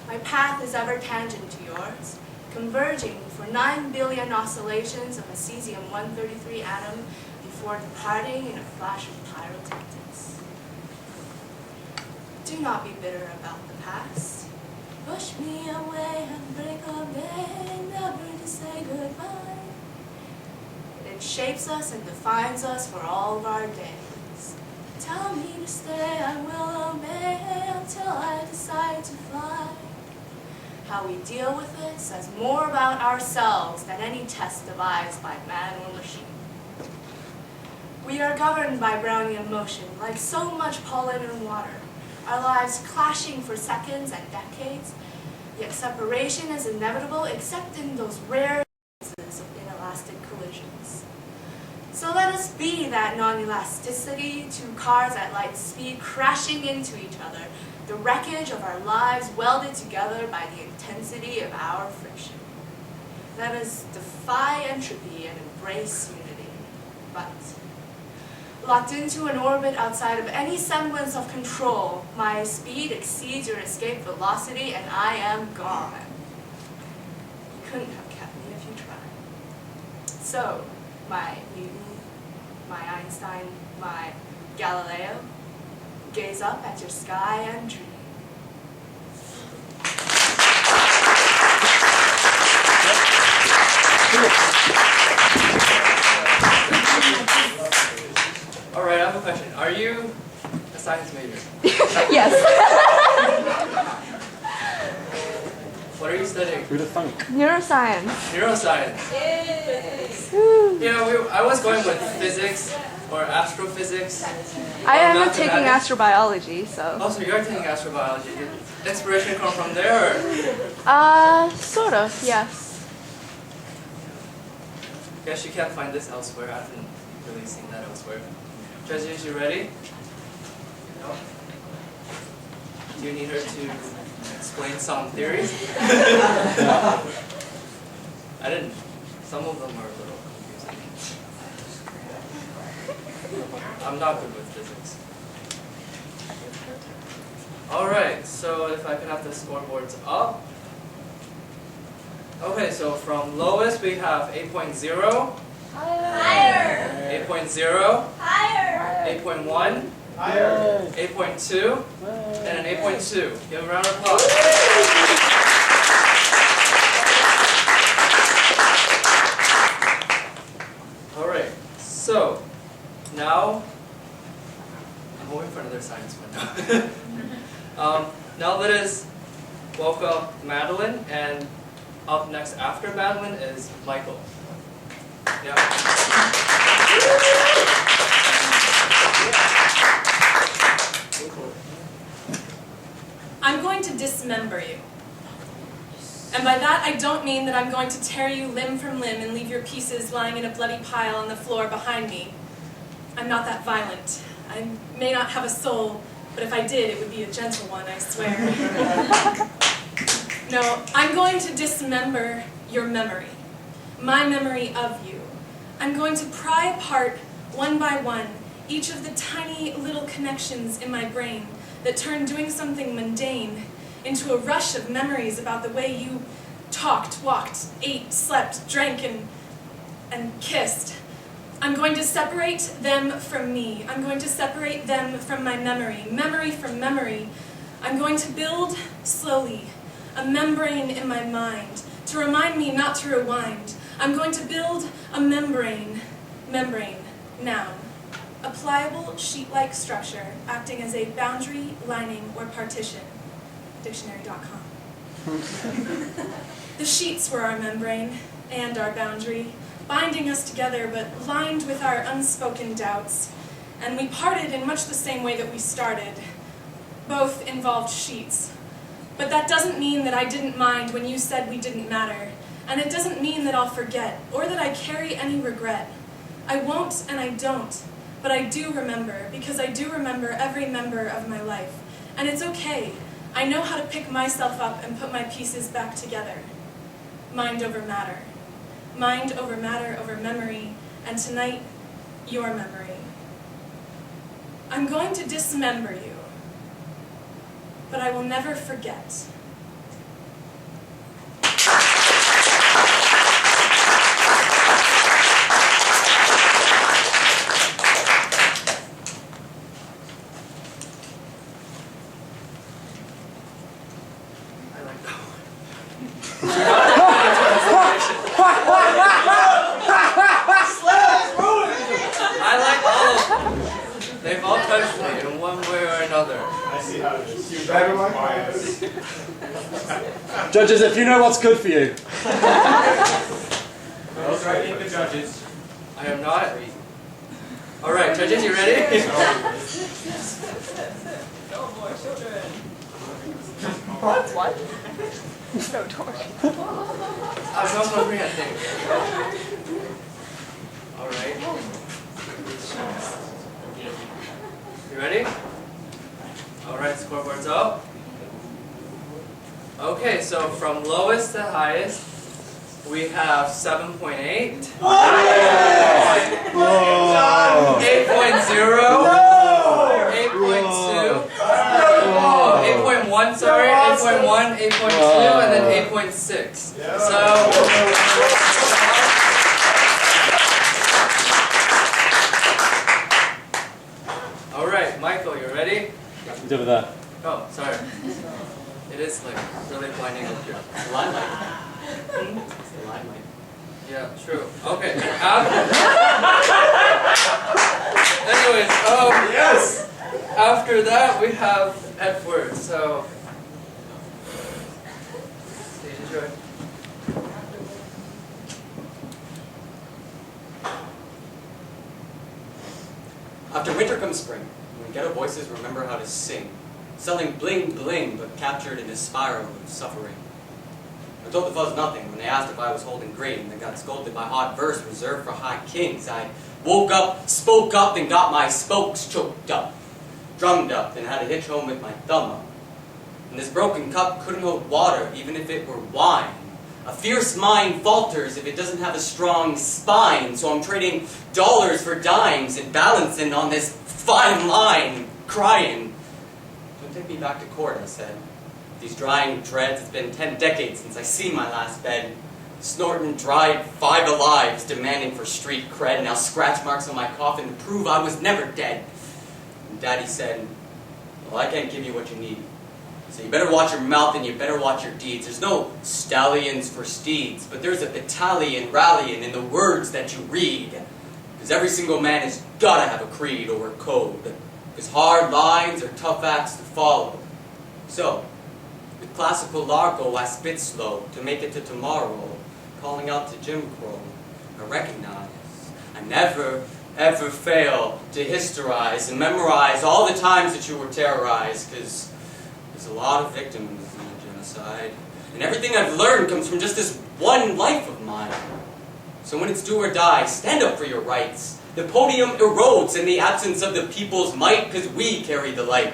My path is ever tangent to yours, converging for 9 billion oscillations of a cesium-133 atom before departing in a flash of pyrotechnics. Do not be bitter about the past. Push me away and break a day, never to say goodbye. It shapes us and defines us for all of our days. Tell me to stay, I will obey until I decide to fly. How we deal with it says more about ourselves than any test devised by man or machine. We are governed by Brownian motion, like so much pollen in water, our lives clashing for seconds and decades, yet separation is inevitable except in those rare instances of inelastic collisions. So let us be that non-elasticity, two cars at light speed crashing into each other, the wreckage of our lives welded together by the intensity of our friction. Let us defy entropy and embrace unity. But, locked into an orbit outside of any semblance of control, my speed exceeds your escape velocity and I am gone. You couldn't have kept me if you tried. So, my Newton, my Einstein, my Galileo, gaze up at your sky and dream. studying? Who'd have thunk? Neuroscience. Neuroscience. Yeah, I was going with physics or astrophysics. I or am taking mathematics. astrobiology, so. Oh, so you're taking astrobiology. Did inspiration come from there? Or? Sort of, yes. Guess you can't find this elsewhere. I haven't really seen that elsewhere. Judges, you ready? No? Do you need her to explain some theories? I didn't. Some of them are a little confusing. I'm not good with physics. Alright, so if I can have the scoreboards up. Okay, so from lowest we have 8.0. Higher. 8.0. Higher. 8.1. Higher. 8.2. And an 8.2. Give a round of applause. Alright, so now I'm waiting for another science window. Now let us welcome Madeleine, and up next after Madeleine is Michael. Yeah. I'm going to dismember you. And by that, I don't mean that I'm going to tear you limb from limb and leave your pieces lying in a bloody pile on the floor behind me. I'm not that violent. I may not have a soul, but if I did, it would be a gentle one, I swear. No, I'm going to dismember your memory. My memory of you. I'm going to pry apart, one by one, each of the tiny little connections in my brain that turn doing something mundane into a rush of memories about the way you talked, walked, ate, slept, drank, and kissed. I'm going to separate them from me. I'm going to separate them from my memory, memory from memory. I'm going to build, slowly, a membrane in my mind to remind me not to rewind. I'm going to build a membrane, noun. A pliable, sheet-like structure acting as a boundary, lining, or partition. Dictionary.com. The sheets were our membrane and our boundary, binding us together but lined with our unspoken doubts. And we parted in much the same way that we started. Both involved sheets. But that doesn't mean that I didn't mind when you said we didn't matter. And it doesn't mean that I'll forget, or that I carry any regret. I won't and I don't. But I do remember, because I do remember every member of my life. And it's okay. I know how to pick myself up and put my pieces back together. Mind over matter. Mind over matter over memory, and tonight, your memory. I'm going to dismember you, but I will never forget. They've all touched me in one way or another. I see how it is. You better bias. Judges, if you know what's good for you. Those are the judges. I am not. Alright, judges, you ready? No more children. What? No torture. I'm not comprehending. Alright. You ready? Alright, scoreboard's up. Okay, so from lowest to highest, we have 7.8, 8.0, 8.2, 8.1, sorry, 8.1, 8.2, and then 8.6. So, alright, Michael, you ready? What's over there? Oh, sorry. It is like really blinding up here. Limelight. It's the limelight. Yeah, true. Okay. Anyways, yes. After that we have Edward. So, stage is yours. After winter comes spring, when ghetto voices remember how to sing, selling bling bling but captured in a spiral of suffering. I told the fuzz nothing when they asked if I was holding green, then got scolded by hot verse reserved for high kings. I woke up, spoke up, and got my spokes choked up, drummed up, and had to hitch home with my thumb up. And this broken cup couldn't hold water even if it were wine. A fierce mind falters if it doesn't have a strong spine, so I'm trading dollars for dimes and balancing on this fine line, crying. Don't take me back to court, I said. These drying dreads, it's been 10 decades since I seen my last bed. Snorting dried 5 alives, demanding for street cred. Now scratch marks on my coffin to prove I was never dead. And Daddy said, well, I can't give you what you need. So you better watch your mouth and you better watch your deeds. There's no stallions for steeds, but there's a battalion rallying in the words that you read. Because every single man has gotta have a creed or a code. Because hard lines are tough acts to follow. So, with classical largo I spit slow to make it to tomorrow, calling out to Jim Crow. I recognize I never, ever fail to historize and memorize all the times that you were terrorized, because there's a lot of victims in the genocide. And everything I've learned comes from just this one life of mine. So when it's do or die, stand up for your rights. The podium erodes in the absence of the people's might, because we carry the light.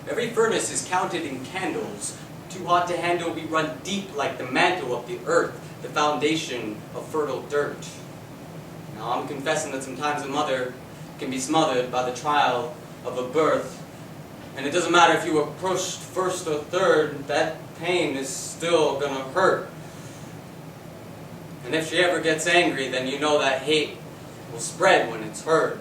Every furnace is counted in candles. Too hot to handle, we run deep like the mantle of the earth, the foundation of fertile dirt. Now I'm confessing that sometimes a mother can be smothered by the trial of a birth. And it doesn't matter if you were pushed first or third, that pain is still gonna hurt. And if she ever gets angry, then you know that hate will spread when it's heard.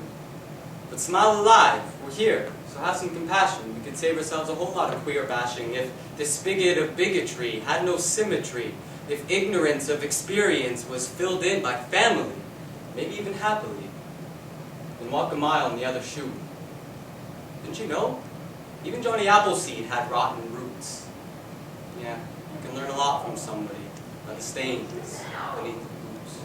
But smile alive, we're here, so have some compassion. We could save ourselves a whole lot of queer bashing if this spigot of bigotry had no symmetry, if ignorance of experience was filled in by family, maybe even happily. Then walk a mile in the other shoe. Didn't you know? Even Johnny Appleseed had rotten roots. Yeah, you can learn a lot from somebody by the stains beneath the boots.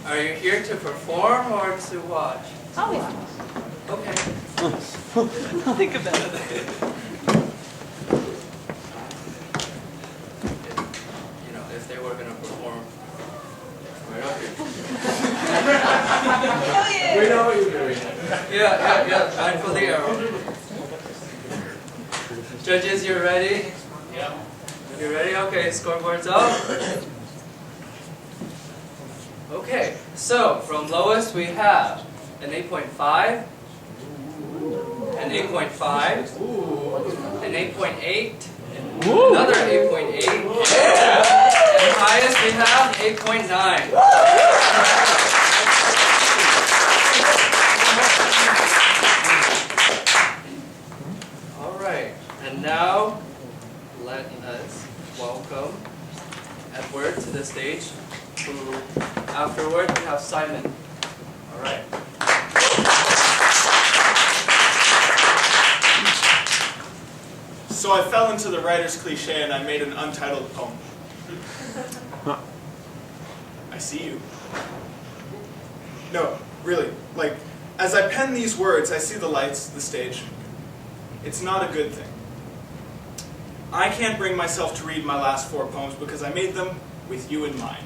Are you here to perform or to watch? I'll watch. Okay. Think about it. You know, if they were going to perform right up here. We know what you're doing. Yeah. Time for the arrow. Judges, you ready? Yeah. You ready? Okay, scoreboard's up. Okay, so from lowest we have an 8.5, an 8.5, an 8.8, another 8.8, and highest we have 8.9. Alright, and now let us welcome Edward to the stage, who afterward we have Simon. Alright. So I fell into the writer's cliche and I made an untitled poem. I see you. No, really, like, as I pen these words, I see the lights, the stage. It's not a good thing. I can't bring myself to read my last 4 poems because I made them with you in mind.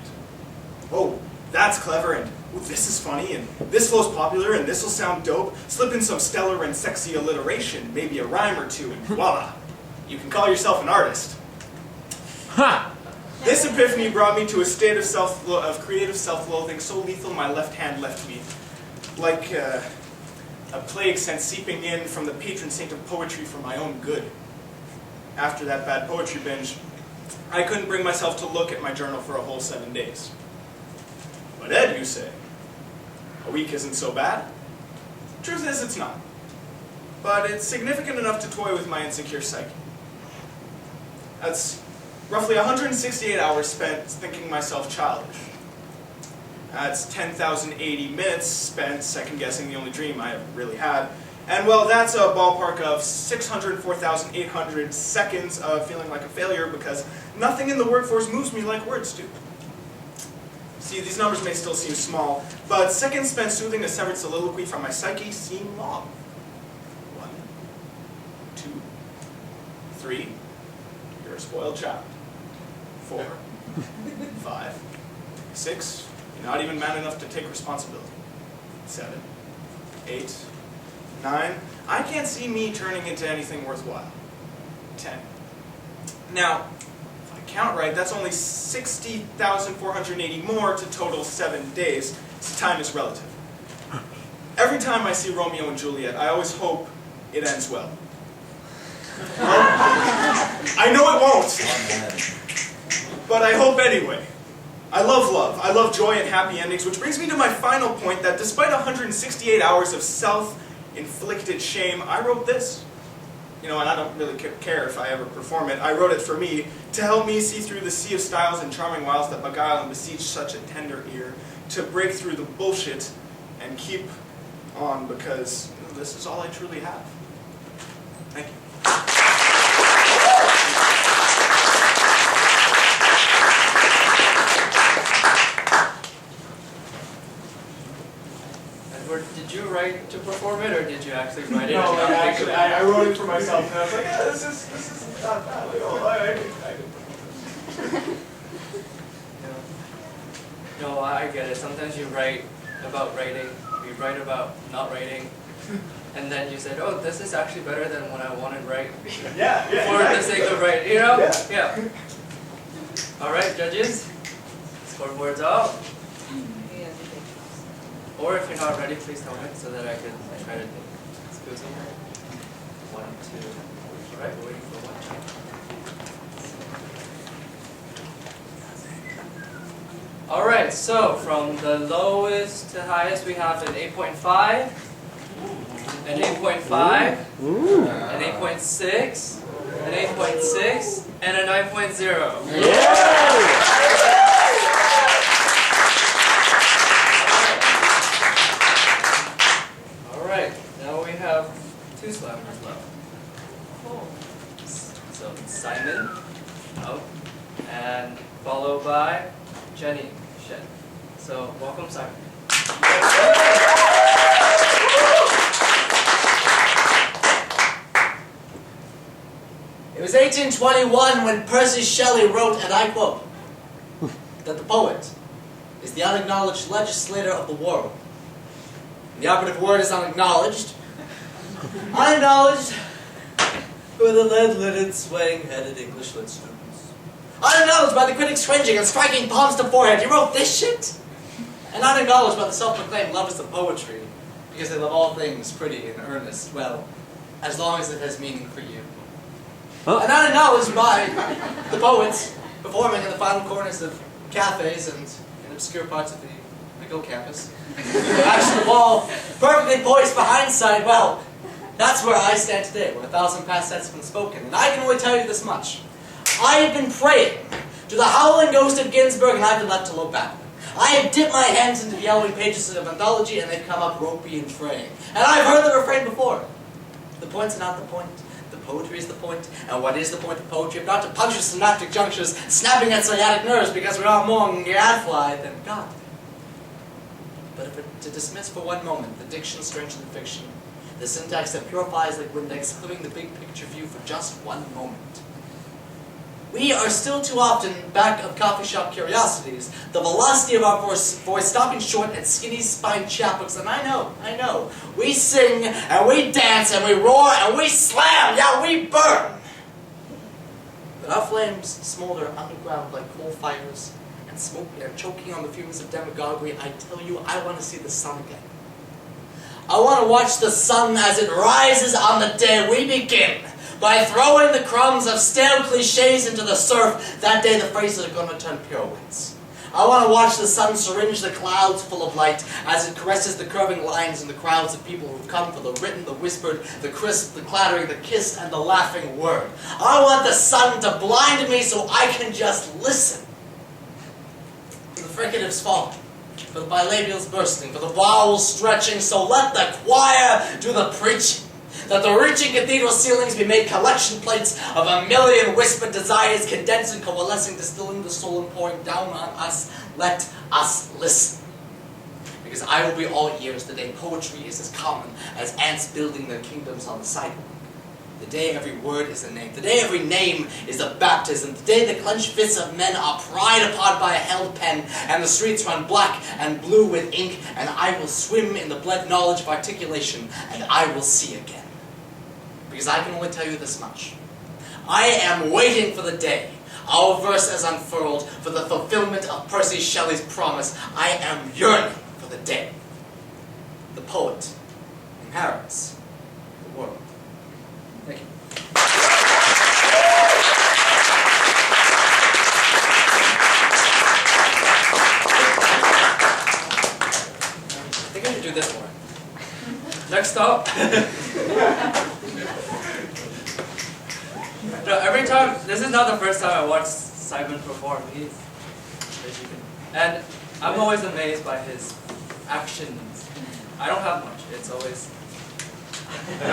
Oh, that's clever, and ooh, this is funny, and this flow's popular, and this'll sound dope. Slip in some stellar and sexy alliteration, maybe a rhyme or two, and voila, you can call yourself an artist. Ha! This epiphany brought me to a state of creative self-loathing so lethal my left hand left me, like a plague scent seeping in from the patron saint of poetry for my own good. After that bad poetry binge, I couldn't bring myself to look at my journal for a whole 7 days. But Ed, you say, a week isn't so bad? Truth is, it's not. But it's significant enough to toy with my insecure psyche. That's roughly 168 hours spent thinking myself childish. That's 10,080 minutes spent second-guessing the only dream I ever really had. And well, that's a ballpark of 604,800 seconds of feeling like a failure because nothing in the workforce moves me like words do. See, these numbers may still seem small, but seconds spent soothing a severed soliloquy from my psyche seem long. 1, 2, 3, you're a spoiled child. 4, 5, 6, you're not even man enough to take responsibility. 7, 8, 9, I can't see me turning into anything worthwhile. 10. Now, if I count right, that's only 60,480 more to total 7 days, so time is relative. Every time I see Romeo and Juliet, I always hope it ends well. I know it won't, but I hope anyway. I love, I love joy and happy endings, which brings me to my final point that despite 168 hours of self-inflicted shame, I wrote this. You know, and I don't really care if I ever perform it. I wrote it for me, to help me see through the sea of styles and charming wiles that beguile and besiege such a tender ear, to break through the bullshit and keep on, because this is all I truly have. Thank you. Did you write to perform it, or did you actually write it? No, actually, I wrote it for myself, and I was like, yeah, this is not bad. Like, oh, I did. No, I get it. Sometimes you write about writing, you write about not writing, and then you said, oh, this is actually better than what I wanted to write. Yeah. For the sake of writing, you know? Yeah. All right, judges, scoreboard's out. Or if you're not ready, please tell me so that I can try to think. Excuse me. 1, 2. All right, we're waiting for 1. All right, so from the lowest to highest, we have an 8.5, an 8.5, an 8.6, an 8.6, and a 9.0. Yeah! Have 2 slammers left. So Simon, out, and followed by Jenny, Shen. So welcome, Simon. It was 1821 when Percy Shelley wrote, and I quote, that the poet is the unacknowledged legislator of the world. The operative word is unacknowledged. Unacknowledged who are the lead-lidded, swaying-headed English-lit students. Unacknowledged by the critics cringing and striking palms to forehead. You wrote this shit? And unacknowledged by the self-proclaimed lovers of poetry, because they love all things pretty and earnest, well, as long as it has meaning for you. Huh? And unacknowledged by the poets performing in the final corners of cafes and in obscure parts of the McGill campus. Actually, the wall, perfectly poised for hindsight, well, that's where I stand today, where 1,000 past sets have been spoken. And I can only tell you this much. I have been praying to the howling ghost of Ginsberg, and I've been left to look back. I have dipped my hands into the yellowing pages of anthology, and they've come up ropey and fraying. And I've heard the refrain before. The points are not the point. The poetry is the point. And what is the point of poetry? If not to puncture synaptic junctures, snapping at sciatic nerves, because we are more gadfly than God. But if to dismiss for one moment the diction stranger than fiction, the syntax that purifies like Windex, clearing the big picture view for just one moment. We are still too often back of coffee shop curiosities, the velocity of our voice stopping short at skinny spine chapbooks, and I know, we sing, and we dance, and we roar, and we slam, yeah, we burn! But our flames smolder underground like coal fires, and smoking and choking on the fumes of demagoguery. I tell you, I want to see the sun again. I want to watch the sun as it rises on the day we begin, by throwing the crumbs of stale cliches into the surf. That day the phrases are going to turn pirouettes. I want to watch the sun syringe the clouds full of light as it caresses the curving lines and the crowds of people who've come for the written, the whispered, the crisp, the clattering, the kissed, and the laughing word. I want the sun to blind me so I can just listen. The fricatives fall. for the bilabials bursting, for the vowels stretching, so let the choir do the preaching. Let the reaching cathedral ceilings be made collection plates of a million whispered desires, condensing, coalescing, distilling the soul and pouring down on us. Let us listen. Because I will be all ears the day poetry is as common as ants building their kingdoms on the sidewalk. The day every word is a name. The day every name is a baptism. The day the clenched fists of men are pried upon by a held pen, and the streets run black and blue with ink, and I will swim in the bled knowledge of articulation, and I will see again. Because I can only tell you this much. I am waiting for the day, our verse as unfurled, for the fulfillment of Percy Shelley's promise. I am yearning for the day. The poet inherits the world. Thank you. I think I should do this more. Next up. No, every time, this is not the first time I watched Simon perform. And I'm always amazed by his actions. I don't have much. It's always. I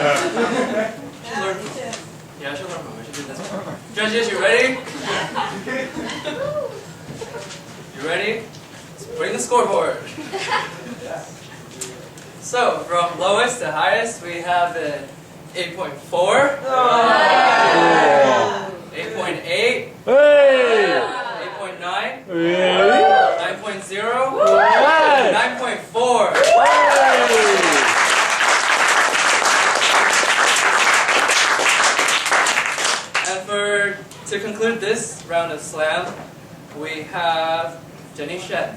should learn from him. I should do this one. Judges, you ready? You ready? Let's bring the scoreboard. So, from lowest to highest, we have an 8.4. 8.8. Hey! 8.9. 9.0. 9.4. To conclude this round of slam, we have Shen.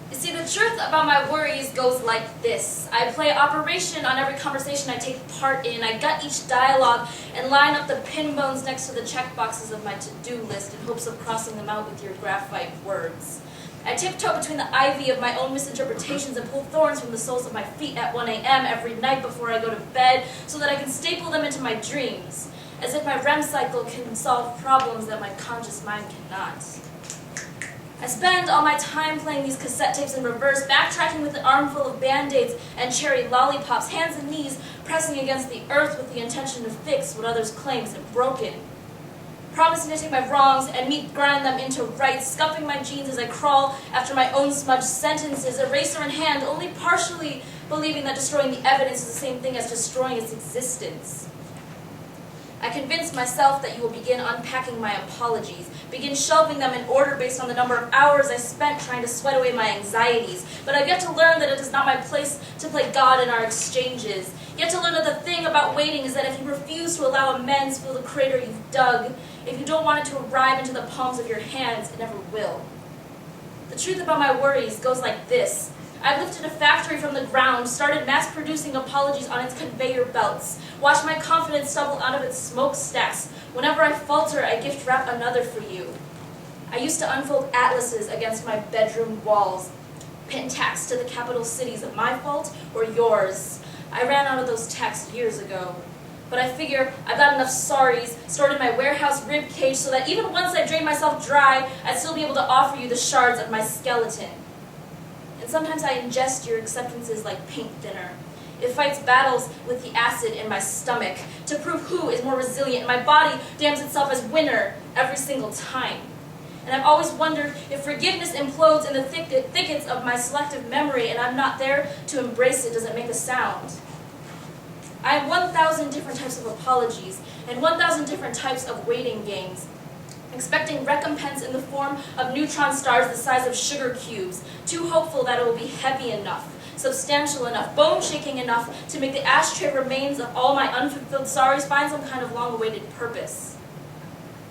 You see, the truth about my worries goes like this. I play operation on every conversation I take part in. I gut each dialogue and line up the pin bones next to the check boxes of my to-do list in hopes of crossing them out with your graphite words. I tiptoe between the ivy of my own misinterpretations and pull thorns from the soles of my feet at 1 a.m. every night before I go to bed so that I can staple them into my dreams, as if my REM cycle can solve problems that my conscious mind cannot. I spend all my time playing these cassette tapes in reverse, backtracking with an armful of Band-Aids and cherry lollipops, hands and knees pressing against the earth with the intention to fix what others claim is broken. Promising to take my wrongs and grind them into rights, scuffing my jeans as I crawl after my own smudged sentences, eraser in hand, only partially believing that destroying the evidence is the same thing as destroying its existence. I convince myself that you will begin unpacking my apologies, begin shelving them in order based on the number of hours I spent trying to sweat away my anxieties, but I've yet to learn that it is not my place to play God in our exchanges, yet to learn that the thing about waiting is that if you refuse to allow amends fill the crater you've dug, if you don't want it to arrive into the palms of your hands, it never will. The truth about my worries goes like this. I've lifted a factory from the ground, started mass-producing apologies on its conveyor belts, watched my confidence stumble out of its smokestacks. Whenever I falter, I gift wrap another for you. I used to unfold atlases against my bedroom walls, pin tacks to the capital cities of my fault or yours. I ran out of those tacks years ago. But I figure I've got enough sorries stored in my warehouse rib cage so that even once I drain myself dry, I'd still be able to offer you the shards of my skeleton. And sometimes I ingest your acceptances like paint thinner. It fights battles with the acid in my stomach to prove who is more resilient. My body damns itself as winner every single time. And I've always wondered if forgiveness implodes in the thickets of my selective memory and I'm not there to embrace it, does it make a sound? I have 1,000 different types of apologies and 1,000 different types of waiting games, expecting recompense in the form of neutron stars the size of sugar cubes, too hopeful that it will be heavy enough, substantial enough, bone-shaking enough to make the ashtray remains of all my unfulfilled sorries find some kind of long-awaited purpose.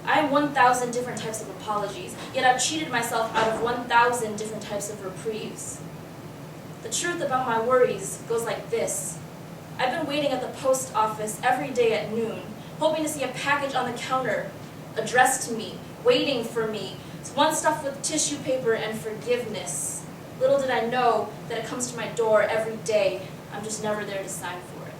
I have 1,000 different types of apologies, yet I've cheated myself out of 1,000 different types of reprieves. The truth about my worries goes like this. I've been waiting at the post office every day at noon, hoping to see a package on the counter, addressed to me, waiting for me. It's one stuffed with tissue paper and forgiveness. Little did I know that it comes to my door every day. I'm just never there to sign for it.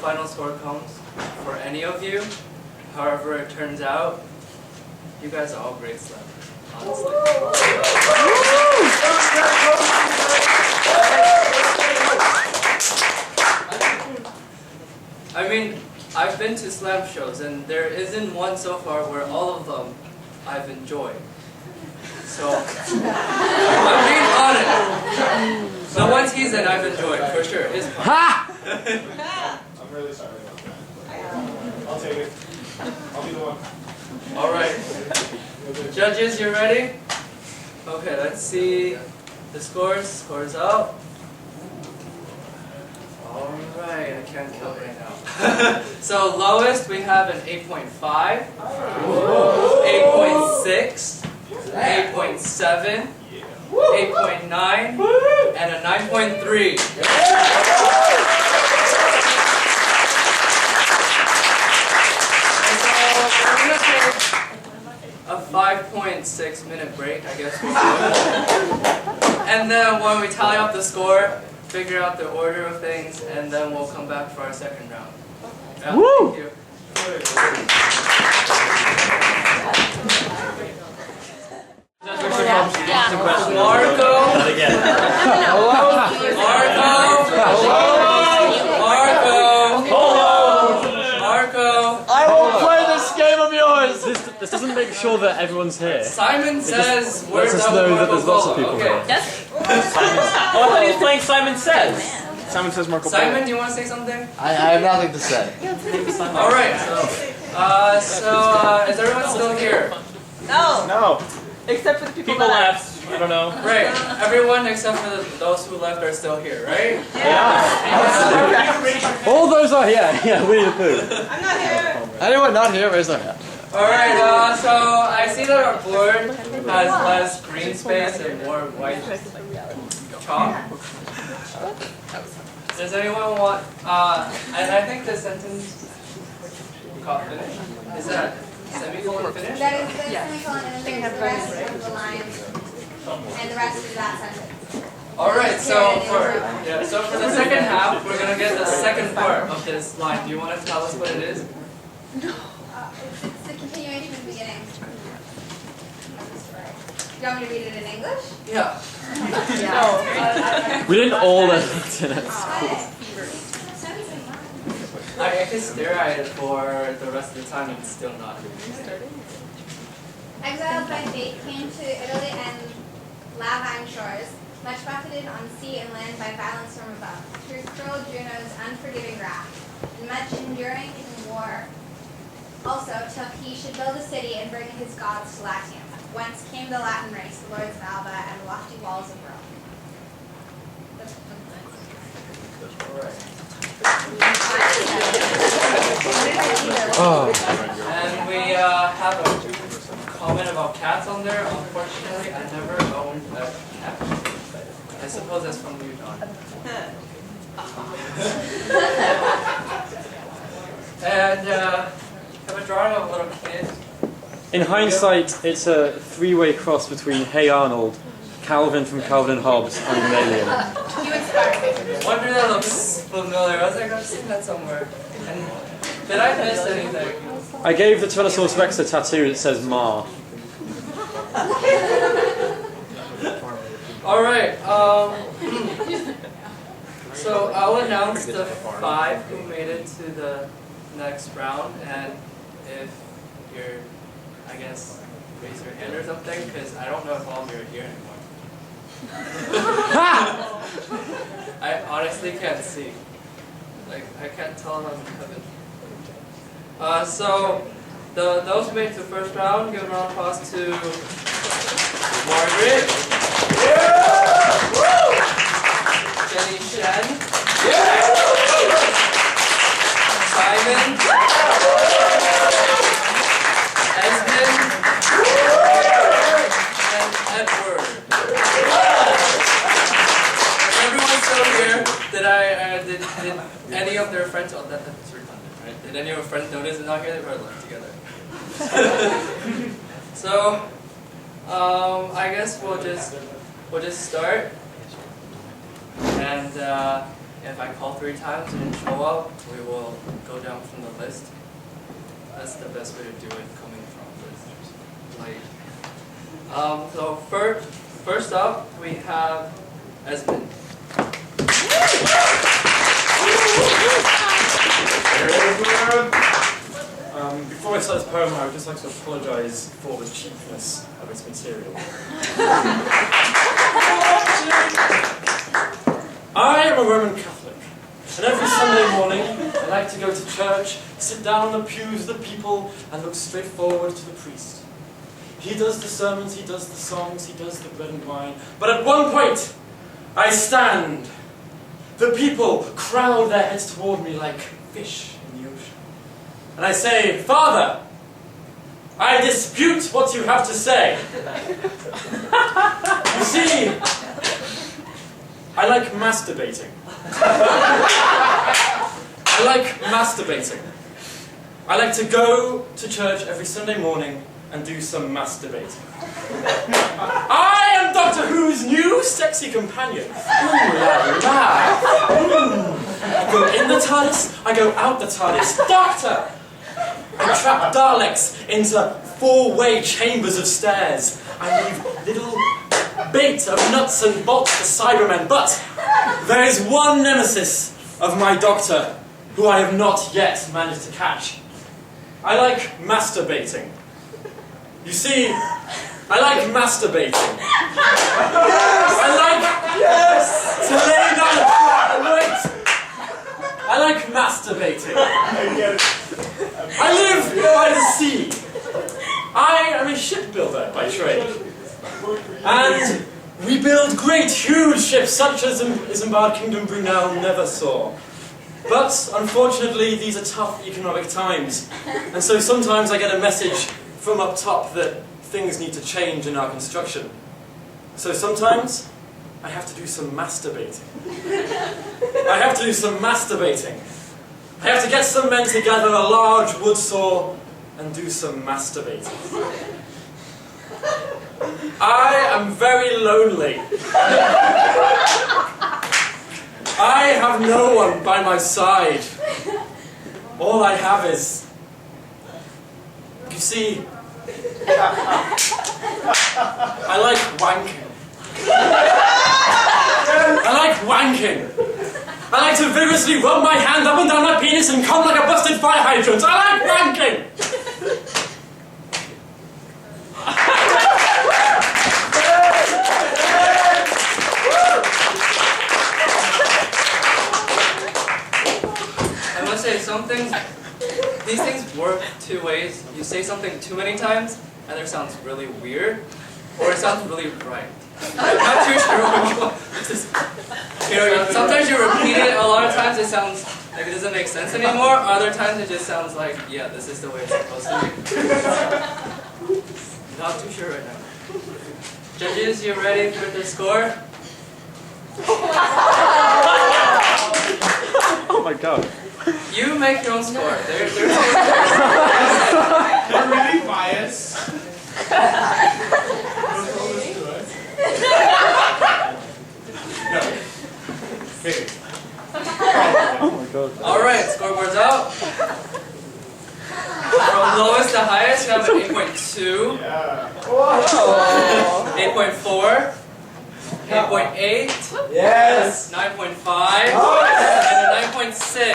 final score comes for any of you, however it turns out, you guys are all great slammers, honestly. I mean, I've been to slam shows, and there isn't one so far where all of them I've enjoyed. So, I'm being honest. The ones he's in, I've enjoyed, for sure. His part. I'm really sorry about that. I'll take it. I'll be the one. Alright. Judges, you ready? Okay, let's see the scores. Scores out. Alright, I can't count right now. So lowest we have an 8.5, 8.6, 8.7, 8.9, and a 9.3. A 5.6 minute break, I guess. And then when we tally up the score, figure out the order of things, and then we'll come back for our second round. Yeah, Woo! thank you. Marco! Marco! I will play this game of yours! This doesn't make sure that everyone's here. Simon says we're lets us done know with that there's lots of people here. Yes? Oh, I thought he was playing Simon Says. Simon says Marco. Simon, do you want to say something? I have nothing to say. Alright, so is everyone still here? No. No. Except for the people People that left. I don't know. Right, everyone except for those who left are still here, right? All those are here. Yeah, Winnie the Pooh. I'm not here. Anyone not here, raise their hand. Alright, so I see that our board has less green space and more white chalk. Does anyone want, and I think the sentence got finished. Is that semicolon finished? That is the semicolon, and then there's the rest of the line, and the rest of that sentence. Alright, so for the second half, we're gonna get the second part of this line. Do you want to tell us what it is? It's the continuation of the beginning. You want me to read it in English? Yeah. We didn't all learn it in it. I can stare at it for the rest of the time and it's still not. Exiled by fate, came to Italy and Lavine shores, much buffeted on sea and land by violence from above, through cruel Juno's unforgiving wrath, and much enduring in war. Also, till he should build a city and bring his gods to Latium, whence came the Latin race, the lords of Alba, and the lofty walls of Rome. And we have a comment about cats on there. Unfortunately, I never owned a cat. I suppose that's from you, John. And have a drawing of a little kid. In hindsight, it's a three-way cross between Hey Arnold, Calvin from Calvin and Hobbes, and an alien. You inspired me. Wonder that looks familiar. I was like, I've seen that somewhere. And did I miss anything? I gave the Tyrannosaurus Rex a tattoo that says Ma. Alright, so I'll announce the 5 who made it to the next round, and if you're, I guess, raise your hand or something, because I don't know if all of you are here anymore. I honestly can't see. Like, I can't tell if I'm in heaven. So, those who made it to the first round, give a round of applause to Margaret. Jenny Shen. Simon. Esmond. And Edward. If everyone's still here, did any of their friends, oh that's redundant, right? Did any of your friends notice they're not here? They probably left together. So, I guess we'll just start. And if I call 3 times and didn't show up, we will go down from the list. That's the best way to do it, coming from this late. So first up, we have Esmond. Before I start this poem, I would just like to apologise for the cheapness of its material. I am a Roman Catholic, and every Sunday morning I like to go to church, sit down on the pews of the people, and look straight forward to the priest. He does the sermons, he does the songs, he does the bread and wine, but at one point, I stand. The people crowd their heads toward me like fish in the ocean. And I say, Father, I dispute what you have to say. You see, I like masturbating. I like masturbating. I like to go to church every Sunday morning and do some masturbating. I am Doctor Who's new sexy companion. Ooh la la. I go in the TARDIS, I go out the TARDIS. Doctor! I trap Daleks into 4-way chambers of stairs. I leave little bait of nuts and bolts for Cybermen. But there is one nemesis of my Doctor who I have not yet managed to catch. I like masturbating. You see, I like masturbating. I like to lay down and wait. I like masturbating. I live by the sea. I am a shipbuilder by trade. And we build great, huge ships such as Isambard Kingdom Brunel never saw. But, unfortunately, these are tough economic times. And so sometimes I get a message from up top that things need to change in our construction. So sometimes I have to do some masturbating. I have to do some masturbating. I have to get some men together, a large wood saw, and do some masturbating. I am very lonely. I have no one by my side. All I have is, you see, I like wanking. I like wanking. I like to vigorously rub my hand up and down my penis and come like a busted fire hydrant. I like wanking! I must say, these things work 2 ways. You say something too many times, either sounds really weird, or it sounds really right. I'm not too sure which one. Sometimes you repeat it, a lot of times it sounds like it doesn't make sense anymore, other times it just sounds like, yeah, this is the way it's supposed to be. Not too sure right now. Judges, you ready for the score? Oh my god. You make your own score. They're really biased. No. Maybe. Oh my god. Alright, scoreboard's out. From lowest to highest, you have an 8.2. Yeah. 8.4. 8.8. Yes. 9.5. And a 9.6.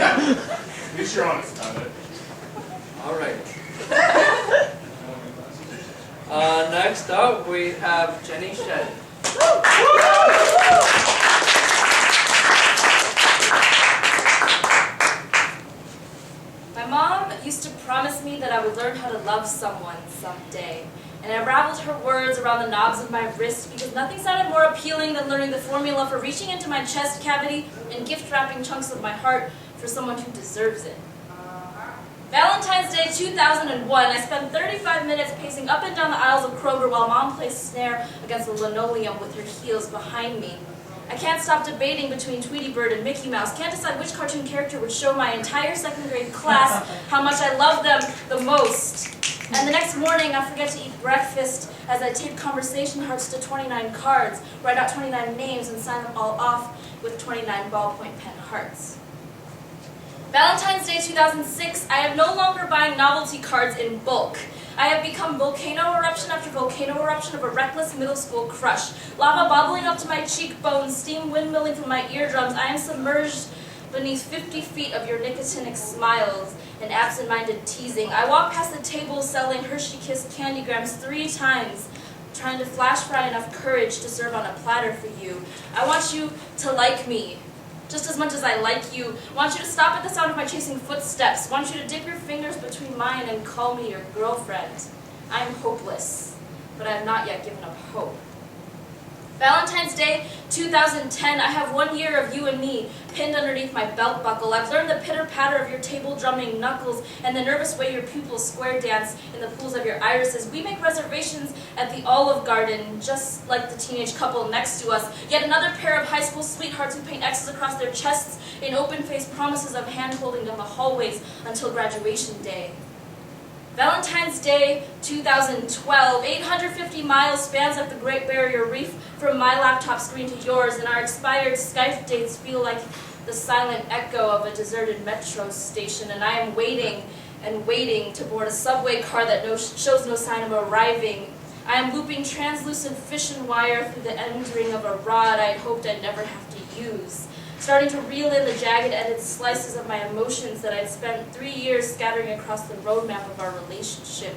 At least you're honest about it. Alright. Next up, we have Jenny Shen. My mom used to promise me that I would learn how to love someone someday. And I raveled her words around the knobs of my wrist because nothing sounded more appealing than learning the formula for reaching into my chest cavity and gift-wrapping chunks of my heart for someone who deserves it. Valentine's Day 2001, I spent 35 minutes pacing up and down the aisles of Kroger while Mom placed a snare against the linoleum with her heels behind me. I can't stop debating between Tweety Bird and Mickey Mouse, can't decide which cartoon character would show my entire second grade class how much I love them the most. And the next morning, I forget to eat breakfast as I tape conversation hearts to 29 cards, write out 29 names, and sign them all off with 29 ballpoint pen hearts. Valentine's Day 2006, I am no longer buying novelty cards in bulk. I have become volcano eruption after volcano eruption of a reckless middle school crush. Lava bubbling up to my cheekbones, steam windmilling from my eardrums. I am submerged beneath 50 feet of your nicotinic smiles and absent-minded teasing. I walk past the table selling Hershey Kiss candygrams 3 times, trying to flash fry enough courage to serve on a platter for you. I want you to like me, just as much as I like you. Want you to stop at the sound of my chasing footsteps. Want you to dip your fingers between mine and call me your girlfriend. I am hopeless, but I have not yet given up hope. Valentine's Day 2010, I have 1 year of you and me pinned underneath my belt buckle. I've learned the pitter-patter of your table-drumming knuckles and the nervous way your pupils square dance in the pools of your irises. We make reservations at the Olive Garden, just like the teenage couple next to us. Yet another pair of high school sweethearts who paint X's across their chests in open-faced promises of hand-holding down the hallways until graduation day. Valentine's Day 2012, 850 miles spans up the Great Barrier Reef from my laptop screen to yours, and our expired Skype dates feel like the silent echo of a deserted metro station, and I am waiting and waiting to board a subway car that shows no sign of arriving. I am looping translucent fishing wire through the end ring of a rod I'd hoped I'd never have to use, starting to reel in the jagged ended slices of my emotions that I'd spent 3 years scattering across the roadmap of our relationship,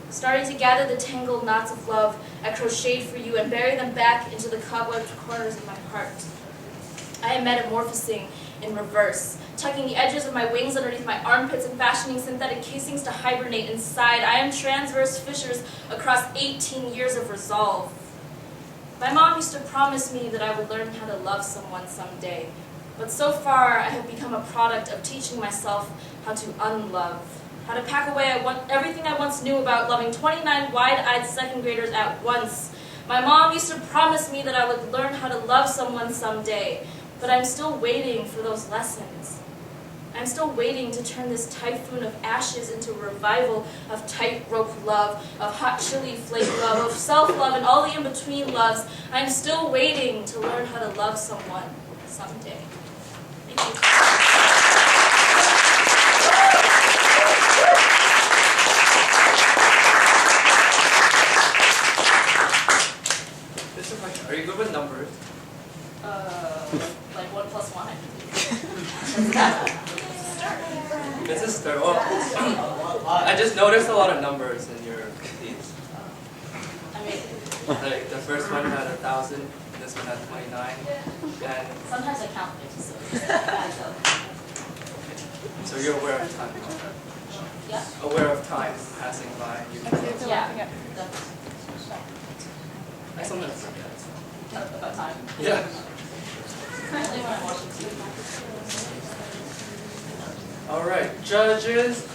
starting to gather the tangled knots of love I crocheted for you and bury them back into the cobwebbed corners of my heart. I am metamorphosing in reverse, tucking the edges of my wings underneath my armpits and fashioning synthetic casings to hibernate inside. I am transverse fissures across 18 years of resolve. My mom used to promise me that I would learn how to love someone someday, but so far I have become a product of teaching myself how to unlove, how to pack away everything I once knew about loving 29 wide-eyed second graders at once. My mom used to promise me that I would learn how to love someone someday, but I'm still waiting for those lessons. I'm still waiting to turn this typhoon of ashes into a revival of tightrope love, of hot chili flake love, of self-love, and all the in-between loves. I'm still waiting to learn how to love someone someday. Thank you. This is like, are you good with numbers? Like 1 + 1. This is third. Oh, I just noticed a lot of numbers in your piece. Like the first one had 1,000, this one had 29, and Sometimes I count things, so you're aware of time. Yeah. Aware of time passing by. You can Yeah. I sometimes forget. About time. Yeah. Currently when I'm watching TV. All right, judges.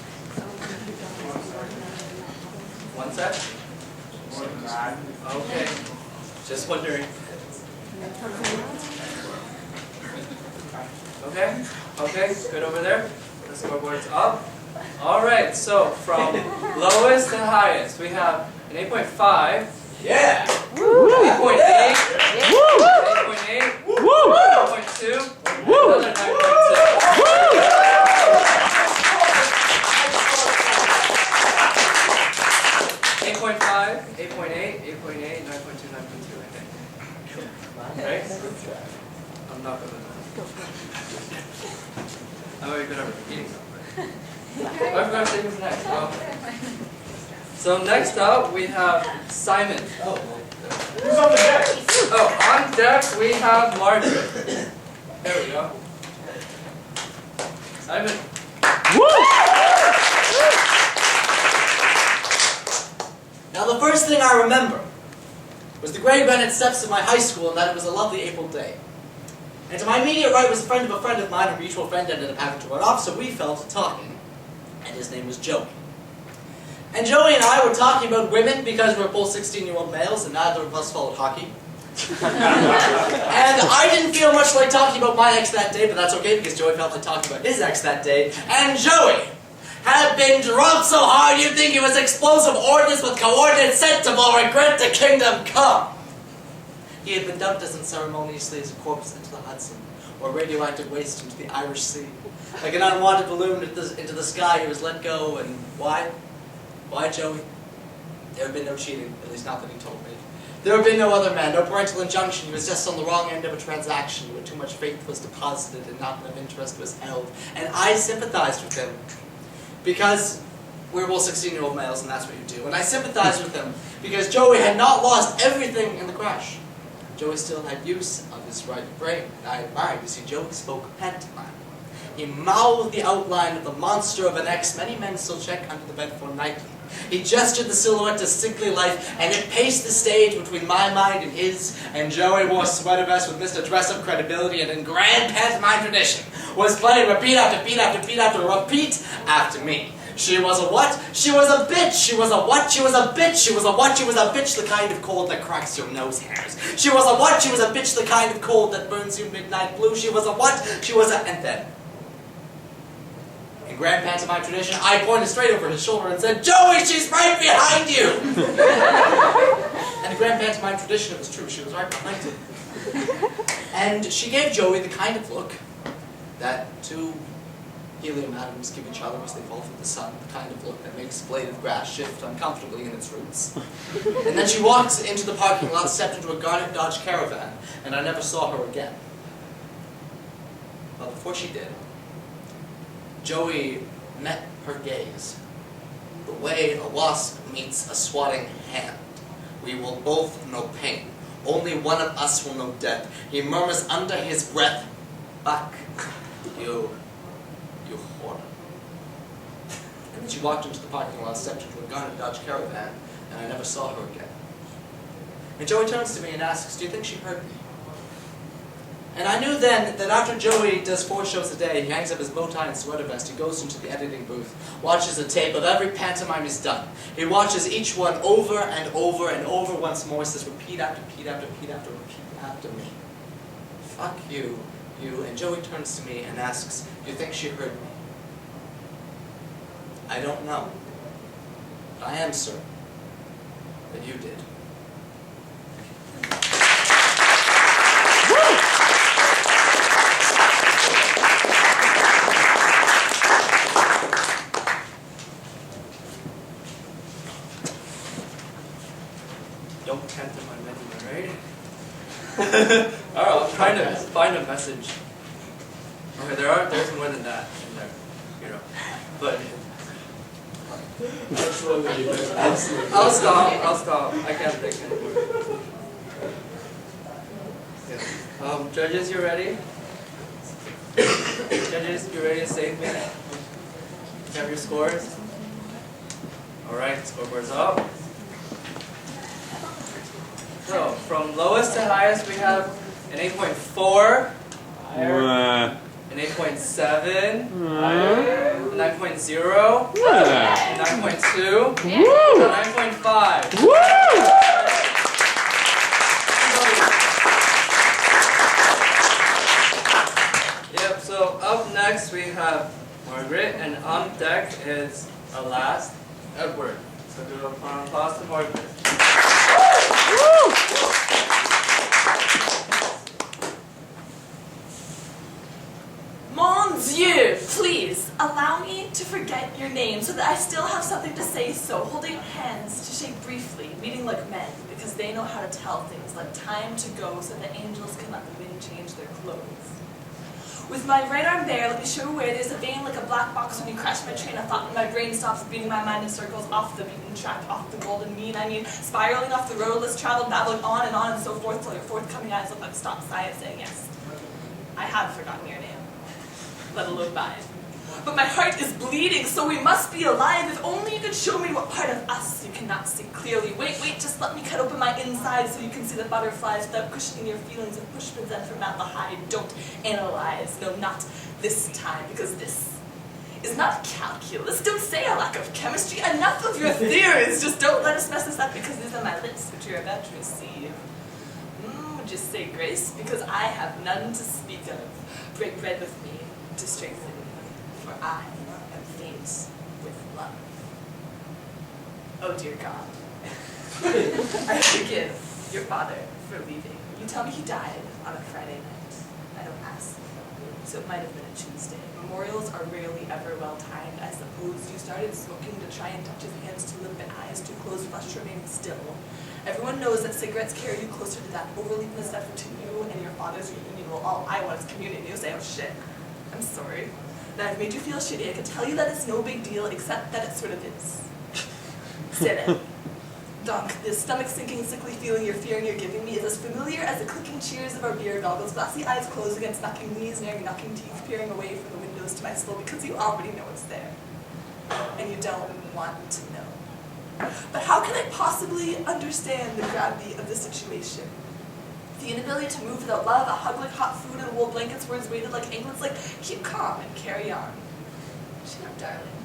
One sec. Okay. Just wondering. Okay. Okay. Good over there. The scoreboard's up. All right. So from lowest to highest, we have an 8.5. Yeah. 8.8. 8.8. 8.2. Another 9.2. 8.5, 8.8, 8.8, 9.2, 9.2, I think. Right? I'm not good at that. I'm very good at repeating something. I forgot to say who's next. So next up we have Simon. Who's on the deck? Oh, on deck we have Margaret. There we go. Simon. Now the first thing I remember was the Grey Bennett steps of my high school and that it was a lovely April day. And to my immediate right was a friend of mine, a mutual friend ended up having to run off, so we fell to talking. And his name was Joey. And Joey and I were talking about women because we were both 16-year-old males and neither of us followed hockey. And I didn't feel much like talking about my ex that day, but that's okay because Joey felt like talking about his ex that day. And Joey, had been dropped so hard you'd think it was explosive ordnance with coordinates sent to regret the kingdom come. He had been dumped as unceremoniously as a corpse into the Hudson, or radioactive waste into the Irish Sea. Like an unwanted balloon into the sky, he was let go, and why? Why, Joey? There had been no cheating, at least not that he told me. There had been no other man, no parental injunction. He was just on the wrong end of a transaction where too much faith was deposited and not enough interest was held. And I sympathized with him. Because we're both 16-year-old males, and that's what you do. And I sympathized with him because Joey had not lost everything in the crash. Joey still had use of his right brain, and I admired. You see, Joey spoke pantomime. He mouthed the outline of the monster of an X many men still check under the bed for nightly. He gestured the silhouette to sickly life, and it paced the stage between my mind and his, and Joey wore a sweater vest with Mr. Dress-Up credibility, and in grand pantomime tradition, was playing repeat after repeat after repeat after repeat after me. She was a what? She was a bitch. She was a what? She was a bitch. She was a what? She was a bitch, the kind of cold that cracks your nose hairs. She was a what? She was a bitch, the kind of cold that burns you midnight blue. She was a what? She was a... And then, in grand pantomime tradition, I pointed straight over his shoulder and said, Joey, she's right behind you! And in grand pantomime tradition, it was true. She was right behind him. And she gave Joey the kind of look that two helium atoms give each other as they fall from the sun, the kind of look that makes a blade of grass shift uncomfortably in its roots. And then she walks into the parking lot, stepped into a garnet Dodge Caravan, and I never saw her again. But before she did, Joey met her gaze. The way a wasp meets a swatting hand. We will both know pain. Only one of us will know death. He murmurs under his breath, "Fuck you whore." And then she walked into the parking lot, stepped into a garnet Dodge Caravan, and I never saw her again. And Joey turns to me and asks, "Do you think she heard me?" And I knew then that after Joey does 4 shows a day, he hangs up his bow tie and sweater vest, he goes into the editing booth, watches a tape of every pantomime he's done. He watches each one over and over and over once more, says repeat after repeat after repeat after repeat after me. "Fuck you, you." And Joey turns to me and asks, "Do you think she heard me?" I don't know, but I am certain that you did. Don't pantomime anymore, right? Alright, I'm trying to find a message. Okay, there's more than that in there, you know. But I'll stop. I can't think anymore. Yeah. Judges, you ready? Judges, you ready to save me? You have your scores? Alright, scoreboard's up. So, from lowest to highest, we have an 8.4, higher, an 8.7, higher, a 9.0, a 9.2, a 9.5. Yep, so up next we have Margaret, and on deck is last, Edward. So do a round of applause to Margaret. Mon Dieu, please allow me to forget your name so that I still have something to say so. Holding hands to shake briefly, meeting like men, because they know how to tell things like time to go so the angels can let the wind change their clothes. With my right arm bare, let me show where there's a vein like a black box when you crash my train of thought and my brain stops beating my mind in circles off the beaten track, off the golden mean. I mean, spiraling off the road, let's travel, babbling on and so forth till your forthcoming eyes look like stop signs saying yes. I have forgotten your name, let alone mine. But my heart is bleeding, so we must be alive. If only you could show me what part of us you cannot see clearly. Wait, just let me cut open my inside so you can see the butterflies without cushioning your feelings and push them from out the hide. Don't analyze, no, not this time, because this is not calculus. Don't say a lack of chemistry. Enough of your theories. Just don't let us mess this up because these are my lips which you're about to receive. Would you say grace? Because I have none to speak of. Break bread with me to strengthen me, for I am faint with love. Oh dear God. I forgive your father for leaving. You tell me he died on a Friday night. I don't ask. So it might have been a Tuesday. Memorials are rarely ever well timed. I suppose you started smoking to try and touch his hands too limp and eyes too closed, flesh remaining still. Everyone knows that cigarettes carry you closer to that overleaping step to you and your father's reunion. Well, all I want is communion. You say, oh shit, I'm sorry. That I've made you feel shitty. I can tell you that it's no big deal, except that it sort of is. Sit in. Dunk, this stomach-sinking, sickly feeling you're fearing you're giving me is as familiar as the clicking cheers of our beer goggles, glassy eyes closed against knocking knees, nearing knocking teeth, peering away from the windows to my soul because you already know it's there. And you don't want to know. But how can I possibly understand the gravity of the situation? The inability to move without love, a hug like hot food and wool blankets, words weighted like anklets like keep calm and carry on. Cheer up, darling.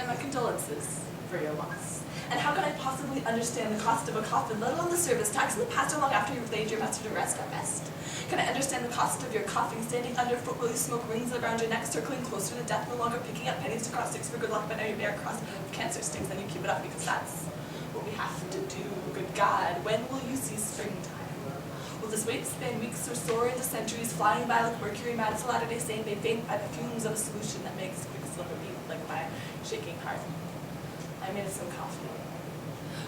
And my condolences for your loss. And how can I possibly understand the cost of a coffin, let alone the service tax, and the past how long after you've laid your master to rest at best? Can I understand the cost of your coughing, standing underfoot while you smoke rings around your neck, circling closer to death, no longer picking up pennies to cross sticks for good luck, but now you bear a cross of cancer stings, and you keep it up because that's what we have to do. Good God, when will you see springtime? Will this wait span weeks or soar into centuries, flying by like Mercury mad till Latter-day Saint, made faint by the fumes of a solution that makes quicksilver beat like my shaking heart? I made some coffee.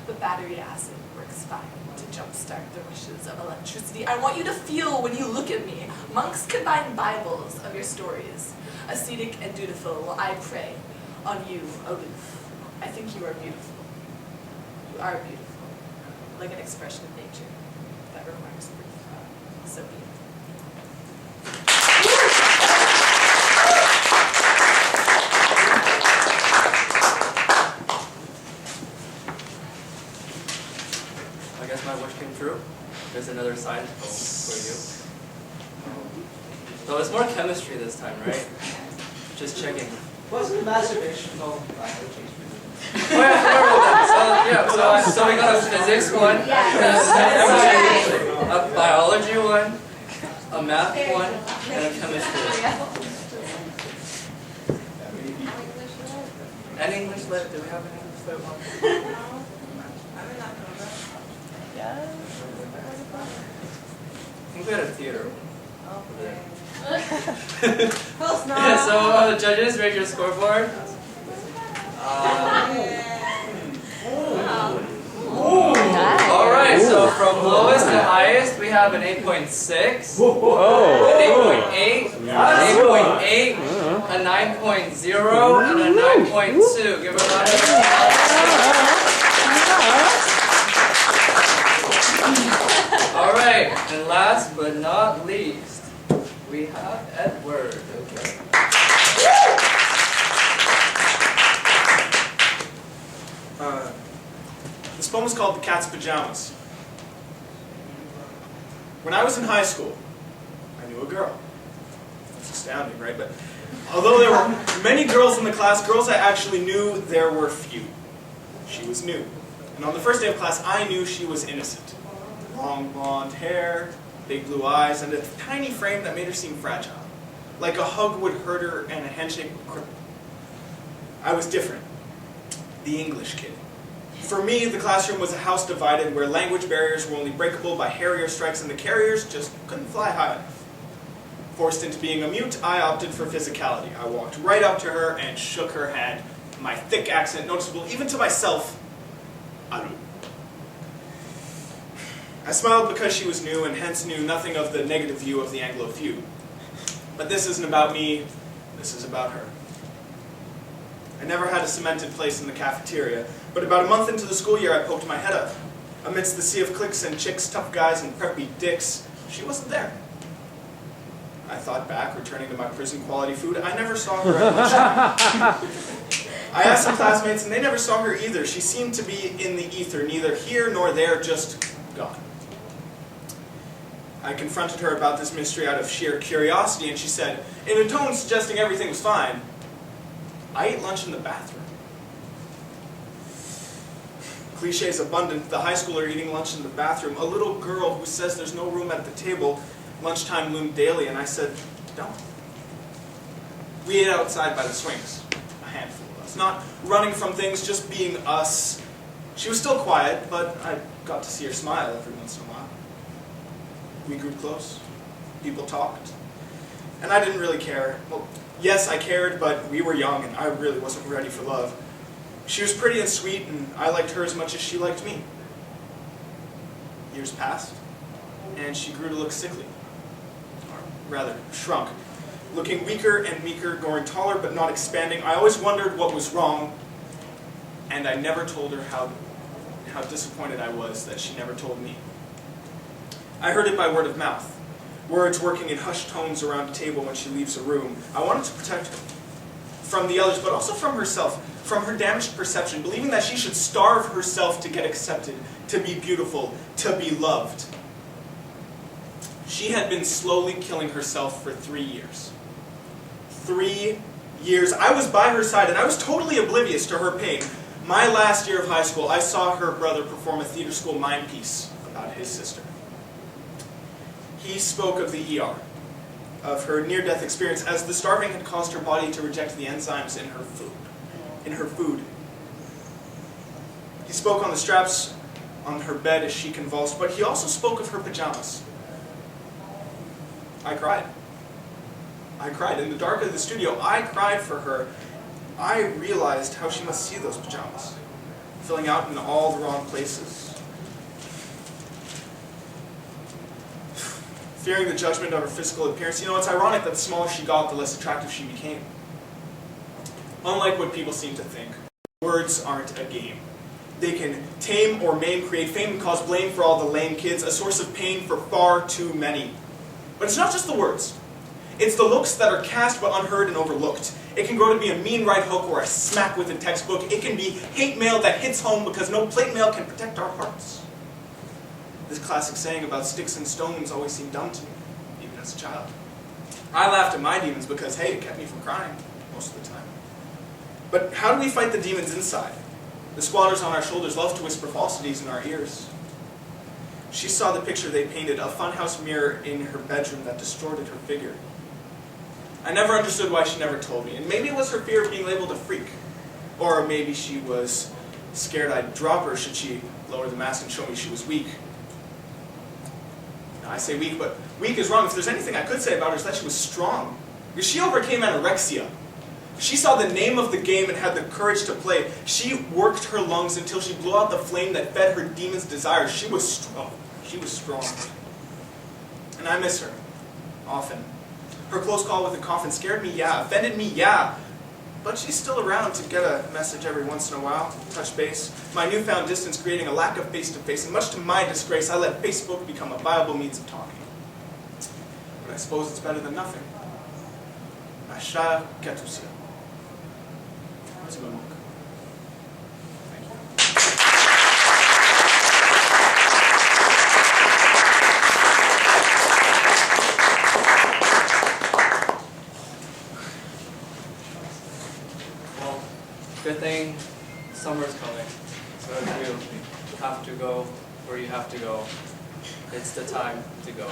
But battery acid works fine to jumpstart the rushes of electricity. I want you to feel when you look at me. Monks combine Bibles of your stories, ascetic and dutiful, while I pray on you, aloof. I think you are beautiful. You are beautiful, like an expression of nature that requires proof. So be it. My wish came true. There's another science poem for you. So it's more chemistry this time, right? Just checking. Wasn't masturbation called biology? Oh yeah, so we got a physics one, a biology one, a math one, and a chemistry one. And English lit. Do we have an English lit one? I think we had a theater one. Close enough. Yeah, so judges, rate your scoreboard. Alright, so from lowest to highest, we have an 8.6, an 8.8, an 8.8, a 9.0, and a 9.2. Give it a round of applause. Alright, and last but not least, we have Edward. Okay. This poem is called The Cat's Pajamas. When I was in high school, I knew a girl. That's astounding, right? But although there were many girls in the class, girls I actually knew, there were few. She was new. And on the first day of class, I knew she was innocent. Long blonde hair, big blue eyes, and a tiny frame that made her seem fragile. Like a hug would hurt her and a handshake would cripple. I was different. The English kid. For me, the classroom was a house divided where language barriers were only breakable by Harrier strikes and the carriers just couldn't fly high enough. Forced into being a mute, I opted for physicality. I walked right up to her and shook her hand, my thick accent noticeable even to myself. Aru. I smiled because she was new and hence knew nothing of the negative view of the Anglo feud. But this isn't about me, this is about her. I never had a cemented place in the cafeteria, but about a month into the school year I poked my head up. Amidst the sea of cliques and chicks, tough guys, and preppy dicks, she wasn't there. I thought back, returning to my prison quality food, I never saw her at lunchtime. I asked some classmates and they never saw her either. She seemed to be in the ether, neither here nor there, just gone. I confronted her about this mystery out of sheer curiosity, and she said, in a tone suggesting everything was fine, I ate lunch in the bathroom. Cliches abundant, the high schooler eating lunch in the bathroom, a little girl who says there's no room at the table, lunchtime loomed daily, and I said, don't. We ate outside by the swings, a handful of us. things, not running from things, just being us. She was still quiet, but I got to see her smile every once in a while. We grew close. People talked. And I didn't really care. Well, yes, I cared, but we were young and I really wasn't ready for love. She was pretty and sweet, and I liked her as much as she liked me. Years passed, and she grew to look sickly. Or rather, shrunk. Looking weaker and weaker, growing taller but not expanding. I always wondered what was wrong, and I never told her how disappointed I was that she never told me. I heard it by word of mouth. Words working in hushed tones around a table when she leaves a room. I wanted to protect her. From the others, but also from herself. From her damaged perception, believing that she should starve herself to get accepted, to be beautiful, to be loved. She had been slowly killing herself for 3 years. 3 years. I was by her side and I was totally oblivious to her pain. My last year of high school, I saw her brother perform a theater school mime piece about his sister. He spoke of the ER, of her near-death experience as the starving had caused her body to reject the enzymes in her food. He spoke on the straps on her bed as she convulsed, but he also spoke of her pajamas. I cried. I cried. In the dark of the studio, I cried for her. I realized how she must see those pajamas, filling out in all the wrong places. Fearing the judgment of her physical appearance. You know, it's ironic that the smaller she got, the less attractive she became. Unlike what people seem to think, words aren't a game. They can tame or maim, create fame, and cause blame for all the lame kids, a source of pain for far too many. But it's not just the words. It's the looks that are cast but unheard and overlooked. It can grow to be a mean right hook or a smack with a textbook. It can be hate mail that hits home because no plate mail can protect our hearts. This classic saying about sticks and stones always seemed dumb to me, even as a child. I laughed at my demons because, hey, it kept me from crying most of the time. But how do we fight the demons inside? The squatters on our shoulders love to whisper falsities in our ears. She saw the picture they painted, a funhouse mirror in her bedroom that distorted her figure. I never understood why she never told me, and maybe it was her fear of being labeled a freak. Or maybe she was scared I'd drop her should she lower the mask and show me she was weak. Now, I say weak, but weak is wrong. If there's anything I could say about her, it's that she was strong. Because she overcame anorexia. She saw the name of the game and had the courage to play. She worked her lungs until she blew out the flame that fed her demon's desires. She was strong. She was strong. And I miss her, often. Her close call with the coffin scared me, yeah. Offended me, yeah. But she's still around to get a message every once in a while, touch base. My newfound distance creating a lack of face-to-face, and much to my disgrace, I let Facebook become a viable means of talking. But I suppose it's better than nothing. Asha Ketusia. That's a good one. Good thing summer's coming. So if you have to go where you have to go, it's the time to go.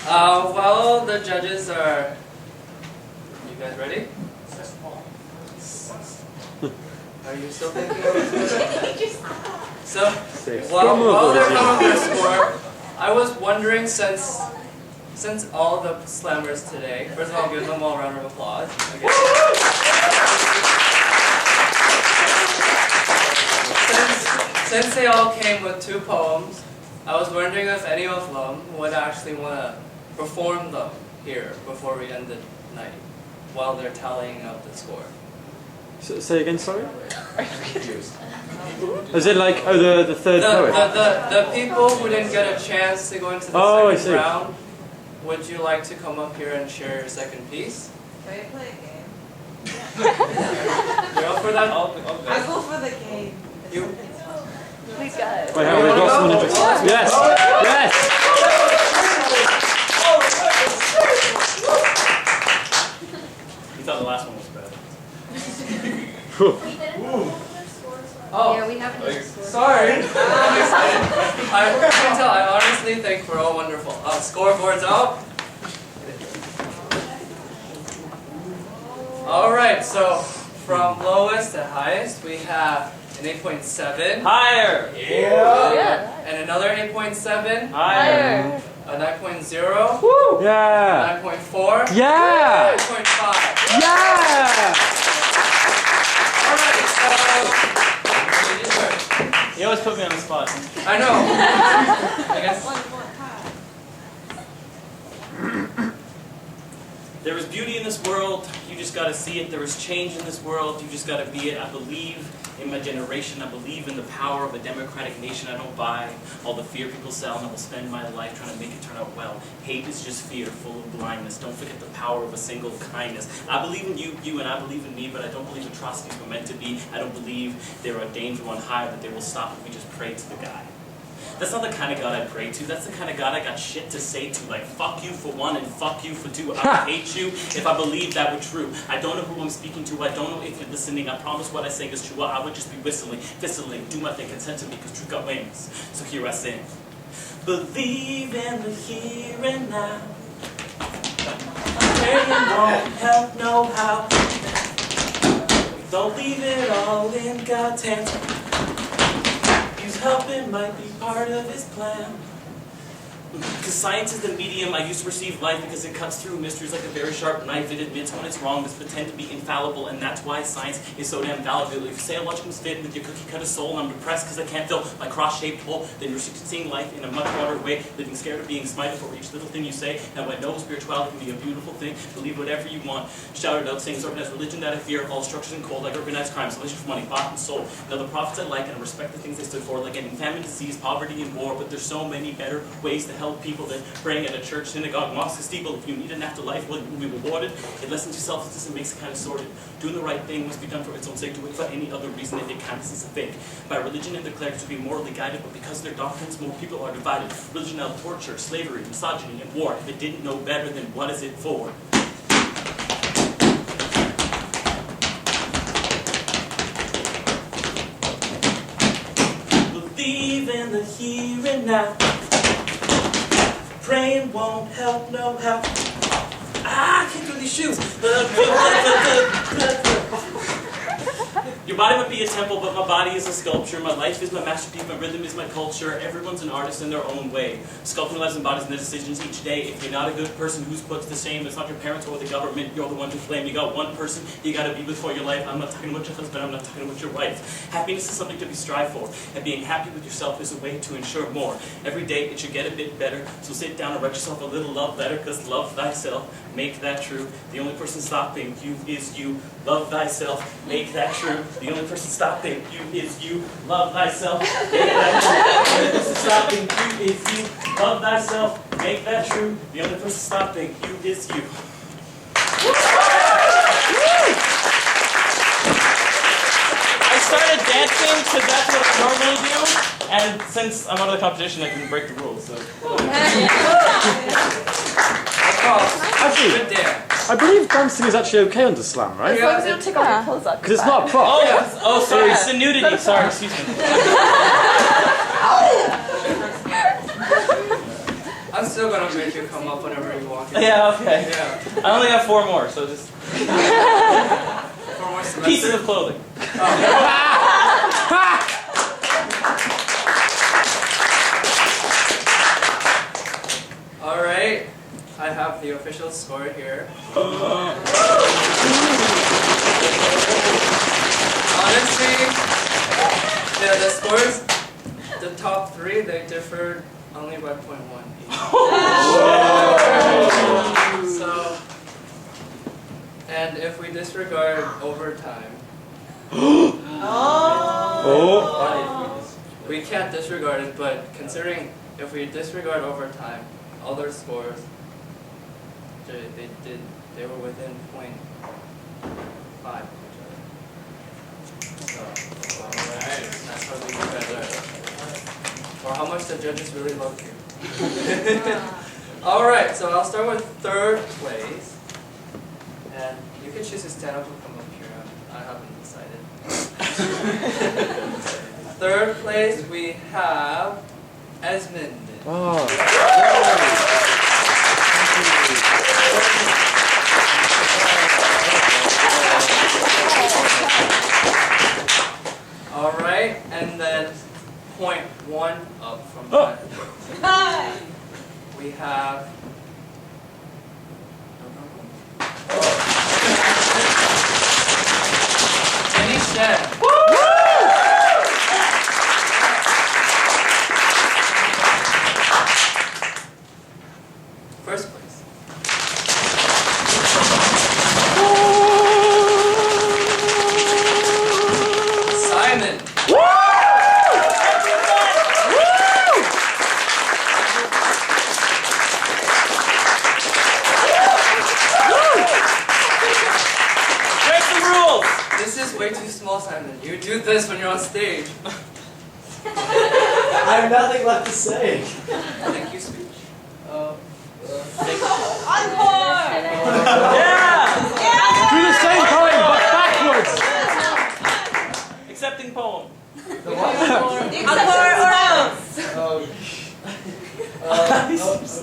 Well, the judges are... You guys ready? Are you still thinking? So, while they're coming to score, I was wondering since all the slammers today, first of all, give them all a round of applause. Since they all came with 2 poems, I was wondering if any of them would actually want to perform them here before we end the night, while they're tallying out the score. Say again, sorry? Is it like, the third poet? The people who didn't get a chance to go into the second round, would you like to come up here and share your second piece? Can we play a game? You're up for that? I'll go for the game. Please, guys. Wait, have we got someone interested? Yes! Yes! You thought the last one was bad. Oh. Yeah, we haven't done a score. Sorry. I'm excited. I can tell. I honestly think we're all wonderful. Scoreboard's out. All right. So from lowest to highest, we have an 8.7. Higher. Yeah. And another 8.7. Higher. A 9.0. Woo! Yeah. 9.4. Yeah. 9.5. Yeah. All right. You always put me on the spot. I know. I guess. There is beauty in this world, you just gotta see it. There is change in this world, you just gotta be it. I believe in my generation, I believe in the power of a democratic nation. I don't buy all the fear people sell, and I will spend my life trying to make it turn out well. Hate is just fear, full of blindness. Don't forget the power of a single kindness. I believe in you, and I believe in me, but I don't believe atrocities were meant to be. I don't believe they're ordained from on high, that they will stop if we just pray to the guy. That's not the kind of God I pray to. That's the kind of God I got shit to say to. Like, fuck you for one and fuck you for two. I would hate you if I believed that were true. I don't know who I'm speaking to. I don't know if you're listening. I promise what I say is true. I would just be whistling, do my thing, consent to me, because truth got wings. So here I sing. Believe in the here and now. Praying won't help no how. Don't leave it all in God's hands. Helping might be part of his plan. Because science is the medium I use to perceive life, because it cuts through mysteries like a very sharp knife. It admits when it's wrong, but pretend to be infallible, and that's why science is so damn valuable. If you say a logic must fit with your cookie-cutter soul, and I'm depressed because I can't fill my cross-shaped hole, then you're seeing life in a much broader way, living scared of being smited for each little thing you say. And when no spirituality can be a beautiful thing, believe whatever you want. Shout it out, saying organized religion that I fear, all structures and cold, like organized crime, salvation for money, bought and sold. Now the prophets I like, and I respect the things they stood for, like ending famine, disease, poverty, and war, but there's so many better ways to help people than praying at a church, synagogue, mosque, steeple. If you need an afterlife, well, you'll be rewarded. It lessens your selflessness and makes it kind of sordid. Doing the right thing must be done for its own sake. Do it for any other reason. They think kindness is a fake. By religion and declared to be morally guided, but because of their doctrines, more people are divided. Religion now torture, slavery, misogyny, and war. If it didn't know better, then what is it for? Believe in the here and now. Praying won't help no how. I can't do these shoes. Your body might be a temple, but my body is a sculpture. My life is my masterpiece, my rhythm is my culture. Everyone's an artist in their own way. Sculpting lives and bodies and their decisions each day. If you're not a good person, who's puts the same? It's not your parents or the government, you're the one to blame. You got one person you gotta be with for your life. I'm not talking about your husband, I'm not talking about your wife. Happiness is something to be strived for, and being happy with yourself is a way to ensure more. Every day it should get a bit better, so sit down and write yourself a little love letter, cause love thyself, make that true. The only person stopping you is you. Love thyself, make that true. The only person stopping you is you. Love thyself, make that true. The only person stopping you is you. Love thyself, make that true. The only person stopping you is you. I started dancing because that's what I normally do, and since I'm out of the competition, I can break the rules. So. Actually, I believe dancing is actually okay under slam, right? As long as you don't take all your clothes off. Because it's not a prop. Oh, sorry, it's the nudity. Sorry, excuse me. I'm still gonna make you come up whenever you walk in. Yeah, okay. Yeah. I only have 4 more, so just 4 more semesters. pieces of clothing. All right, I have the official score here. Honestly, yeah, the scores, the top 3, they differed only by 0.1 each. So, and if we disregard overtime, we can't disregard it, but considering if we disregard overtime, all their scores, they were within 0.5 of each other. So, alright, that's how we do better. Or how much the judges really love you. Alright, so I'll start with 3rd place. And you can choose to stand up or come up here. I haven't decided. third place we have Esmond. Oh. All right, and then point 1 up from that. We have. Shen. First place. Simon. This is way too small, Simon. You do this when you're on stage. I have nothing left to say. Thank you, speech. Encore! Do the same poem, but backwards. Accepting poem. Encore or else!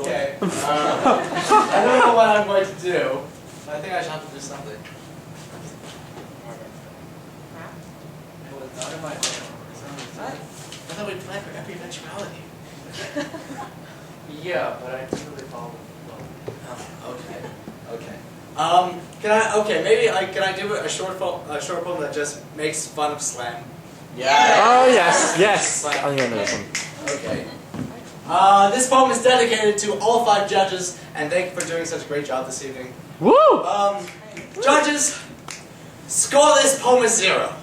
Okay. I don't know what I'm going to do. I think I should have to do something. I thought we'd plan for every eventuality. Yeah, but I totally follow the Okay. Can I do a short poem that just makes fun of slam? Yeah. Oh yes. I think I know this one. Okay. This poem is dedicated to all 5 judges, and thank you for doing such a great job this evening. Woo! Judges, score this poem a 0.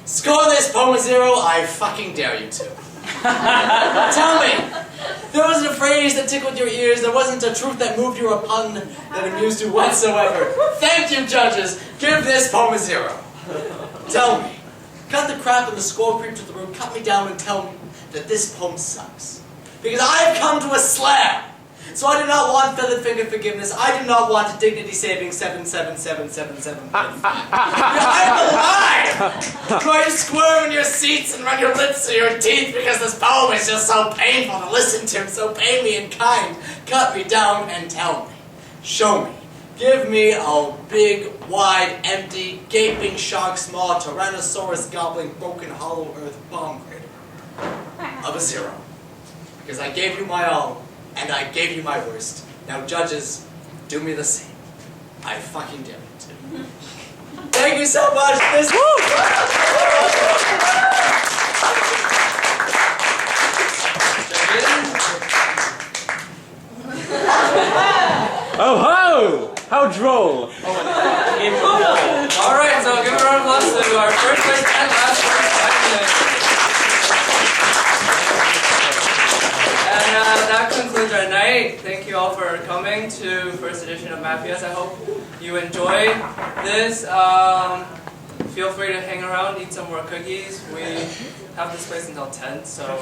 Score this poem a 0, I fucking dare you to. Tell me, there wasn't a phrase that tickled your ears, there wasn't a truth that moved you or a pun that amused you whatsoever. Thank you, judges. Give this poem a 0. Tell me, cut the crap and the score creep to the room, cut me down and tell me that this poem sucks. Because I've come to a slam. So I do not want feathered finger forgiveness. I do not want a dignity saving 77777. I'm alive! Try to squirm in your seats and run your lips through your teeth because this poem is just so painful to listen to, so pay me in kind. Cut me down and tell me. Show me. Give me a big, wide, empty, gaping shark, small, Tyrannosaurus gobbling, broken, hollow earth bomb crater of a 0. Because I gave you my all. And I gave you my worst. Now, judges, do me the same. I fucking dare you to. Thank you so much. This Oh ho! How droll! Alright, so give a round of applause to our first place and last place. And that concludes our night. Thank you all for coming to first edition of Mafias. I hope you enjoyed this. Feel free to hang around, eat some more cookies. We have this place until 10, so